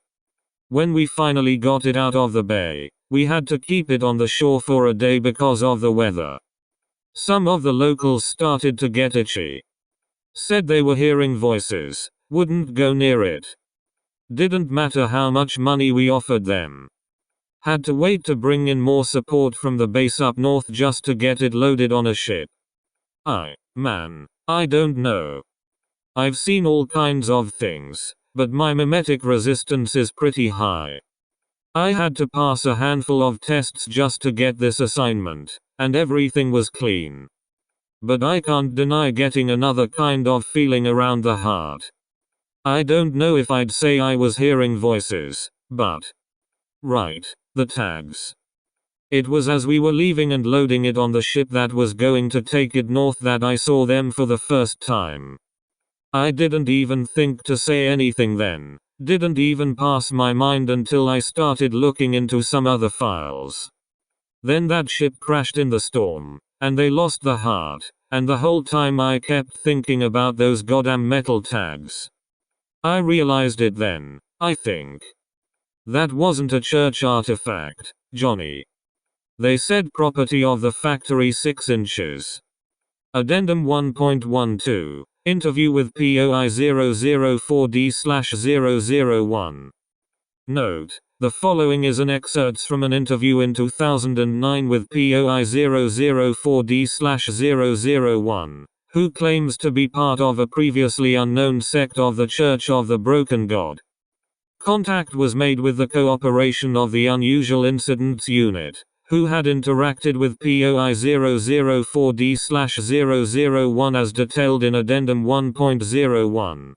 When we finally got it out of the bay, we had to keep it on the shore for a day because of the weather. Some of the locals started to get itchy. Said they were hearing voices, wouldn't go near it. Didn't matter how much money we offered them. Had to wait to bring in more support from the base up north just to get it loaded on a ship. Man, I don't know. I've seen all kinds of things, but my mimetic resistance is pretty high. I had to pass a handful of tests just to get this assignment, and everything was clean. But I can't deny getting another kind of feeling around the heart. I don't know if I'd say I was hearing voices, but... Right. The tags. It was as we were leaving and loading it on the ship that was going to take it north that I saw them for the first time. I didn't even think to say anything then, didn't even pass my mind until I started looking into some other files. Then that ship crashed in the storm, and they lost the heart, and the whole time I kept thinking about those goddamn metal tags. I realized it then, I think. That wasn't a church artifact, Johnny. They said property of the factory 6 inches. Addendum 1.12, interview with POI 004D/001. Note, the following is an excerpt from an interview in 2009 with POI 004D/001, who claims to be part of a previously unknown sect of the Church of the Broken God. Contact was made with the cooperation of the Unusual Incidents Unit, who had interacted with POI 004D/001 as detailed in Addendum 1.01.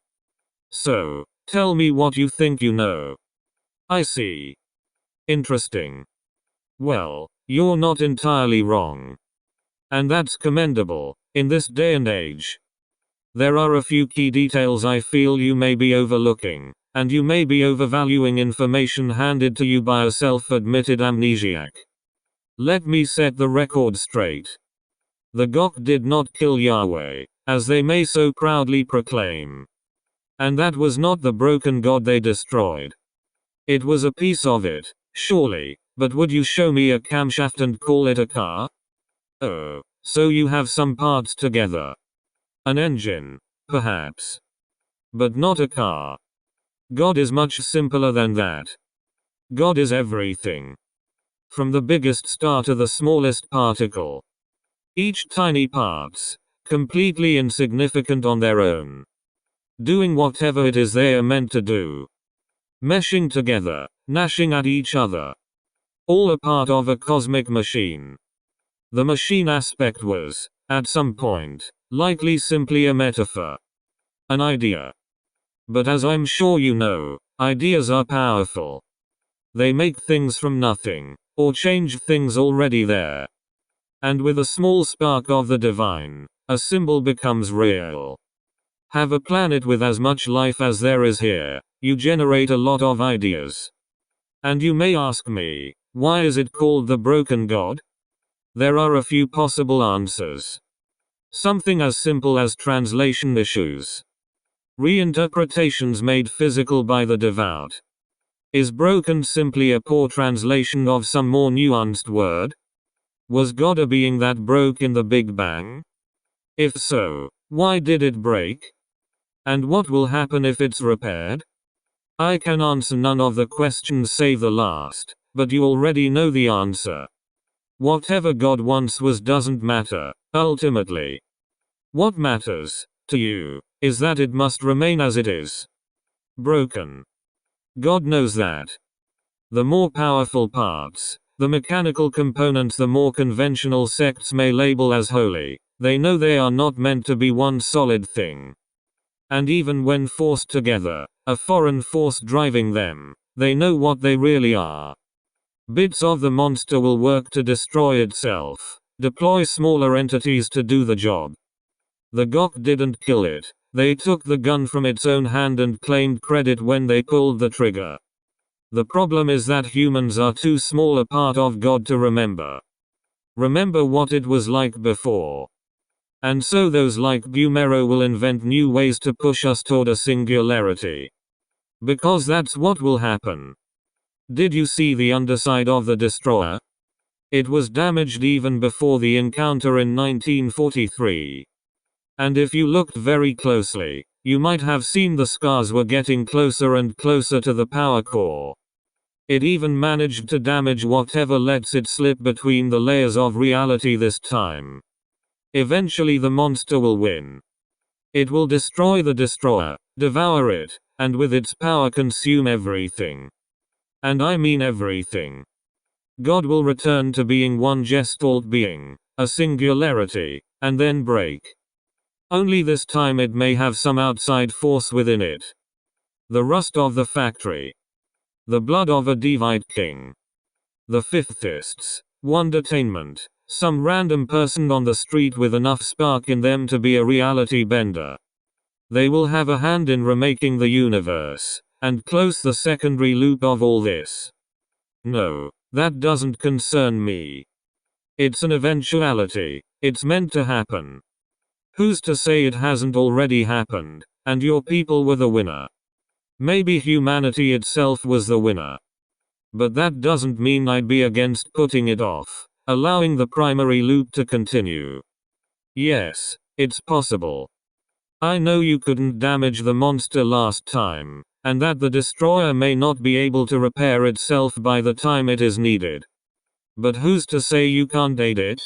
So, tell me what you think you know. I see. Interesting. Well, you're not entirely wrong. And that's commendable, in this day and age. There are a few key details I feel you may be overlooking. And you may be overvaluing information handed to you by a self-admitted amnesiac. Let me set the record straight. The Gok did not kill Yahweh, as they may so proudly proclaim. And that was not the broken god they destroyed. It was a piece of it, surely, but would you show me a camshaft and call it a car? Oh, so you have some parts together. An engine, perhaps. But not a car. God is much simpler than that. God is everything. From the biggest star to the smallest particle. Each tiny parts, completely insignificant on their own. Doing whatever it is they are meant to do. Meshing together, gnashing at each other. All a part of a cosmic machine. The machine aspect was, at some point, likely simply a metaphor. An idea. But as I'm sure you know, ideas are powerful. They make things from nothing, or change things already there. And with a small spark of the divine, a symbol becomes real. Have a planet with as much life as there is here, you generate a lot of ideas. And you may ask me, why is it called the Broken God? There are a few possible answers. Something as simple as translation issues. Reinterpretations made physical by the devout. Is broken simply a poor translation of some more nuanced word? Was God a being that broke in the Big Bang? If so, why did it break? And what will happen if it's repaired? I can answer none of the questions save the last, but you already know the answer. Whatever God once was doesn't matter, ultimately. What matters, to you, is that it must remain as it is. Broken. God knows that. The more powerful parts, the mechanical components the more conventional sects may label as holy, they know they are not meant to be one solid thing. And even when forced together, a foreign force driving them, they know what they really are. Bits of the monster will work to destroy itself, deploy smaller entities to do the job. The Gok didn't kill it, they took the gun from its own hand and claimed credit when they pulled the trigger. The problem is that humans are too small a part of God to remember. Remember what it was like before. And so those like Bumero will invent new ways to push us toward a singularity. Because that's what will happen. Did you see the underside of the destroyer? It was damaged even before the encounter in 1943. And if you looked very closely, you might have seen the scars were getting closer and closer to the power core. It even managed to damage whatever lets it slip between the layers of reality this time. Eventually the monster will win. It will destroy the destroyer, devour it, and with its power consume everything. And I mean everything. God will return to being one Gestalt being, a singularity, and then break. Only this time it may have some outside force within it. The rust of the factory. The blood of a Devite king. The Fifthists. Wondertainment. Some random person on the street with enough spark in them to be a reality bender. They will have a hand in remaking the universe, and close the secondary loop of all this. No, that doesn't concern me. It's an eventuality, it's meant to happen. Who's to say it hasn't already happened, and your people were the winner? Maybe humanity itself was the winner. But that doesn't mean I'd be against putting it off, allowing the primary loop to continue. Yes, it's possible. I know you couldn't damage the monster last time, and that the destroyer may not be able to repair itself by the time it is needed. But who's to say you can't aid it?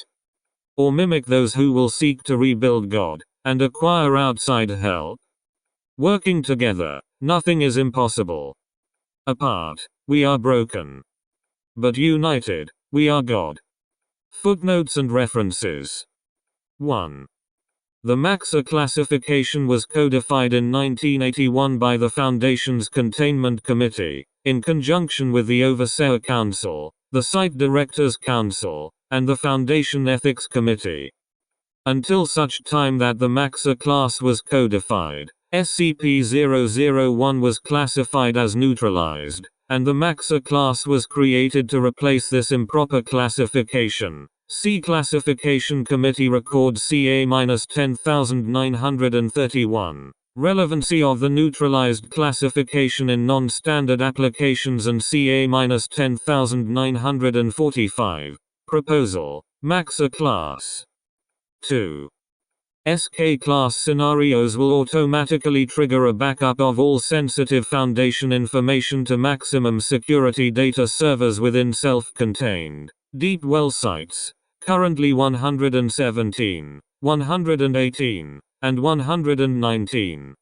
Or mimic those who will seek to rebuild God, and acquire outside help? Working together, nothing is impossible. Apart, we are broken. But united, we are God. Footnotes and references. 1. The Maxa classification was codified in 1981 by the Foundation's Containment Committee, in conjunction with the Overseer Council, the Site Directors Council, and the Foundation Ethics Committee. Until such time that the Maxa class was codified, SCP-001 was classified as neutralized, and the Maxa class was created to replace this improper classification. See Classification Committee Record CA-10931. Relevancy of the neutralized classification in non-standard applications and CA-10945. Proposal. Maxa class. 2. SK class scenarios will automatically trigger a backup of all sensitive Foundation information to maximum security data servers within self-contained deep well sites. Currently 117, 118, and 119.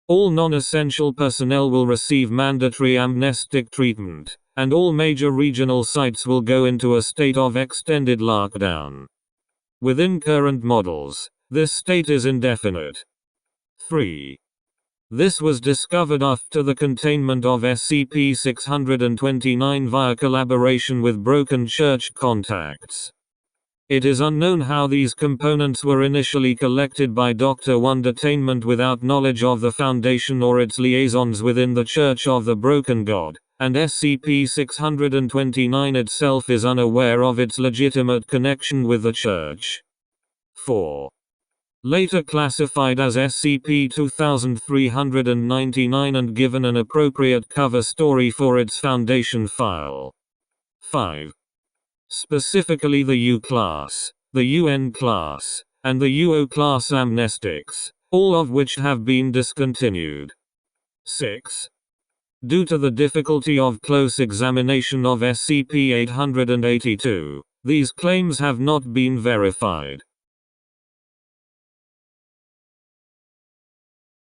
All non-essential personnel will receive mandatory amnestic treatment, and all major regional sites will go into a state of extended lockdown. Within current models, this state is indefinite. 3. This was discovered after the containment of SCP-629 via collaboration with Broken Church contacts. It is unknown how these components were initially collected by Dr. Wondertainment without knowledge of the Foundation or its liaisons within the Church of the Broken God, and SCP-629 itself is unaware of its legitimate connection with the Church. 4. Later classified as SCP-2399 and given an appropriate cover story for its Foundation file. 5. Specifically the U-class, the UN class, and the UO class amnestics, all of which have been discontinued. 6. Due to the difficulty of close examination of SCP-882, These claims have not been verified.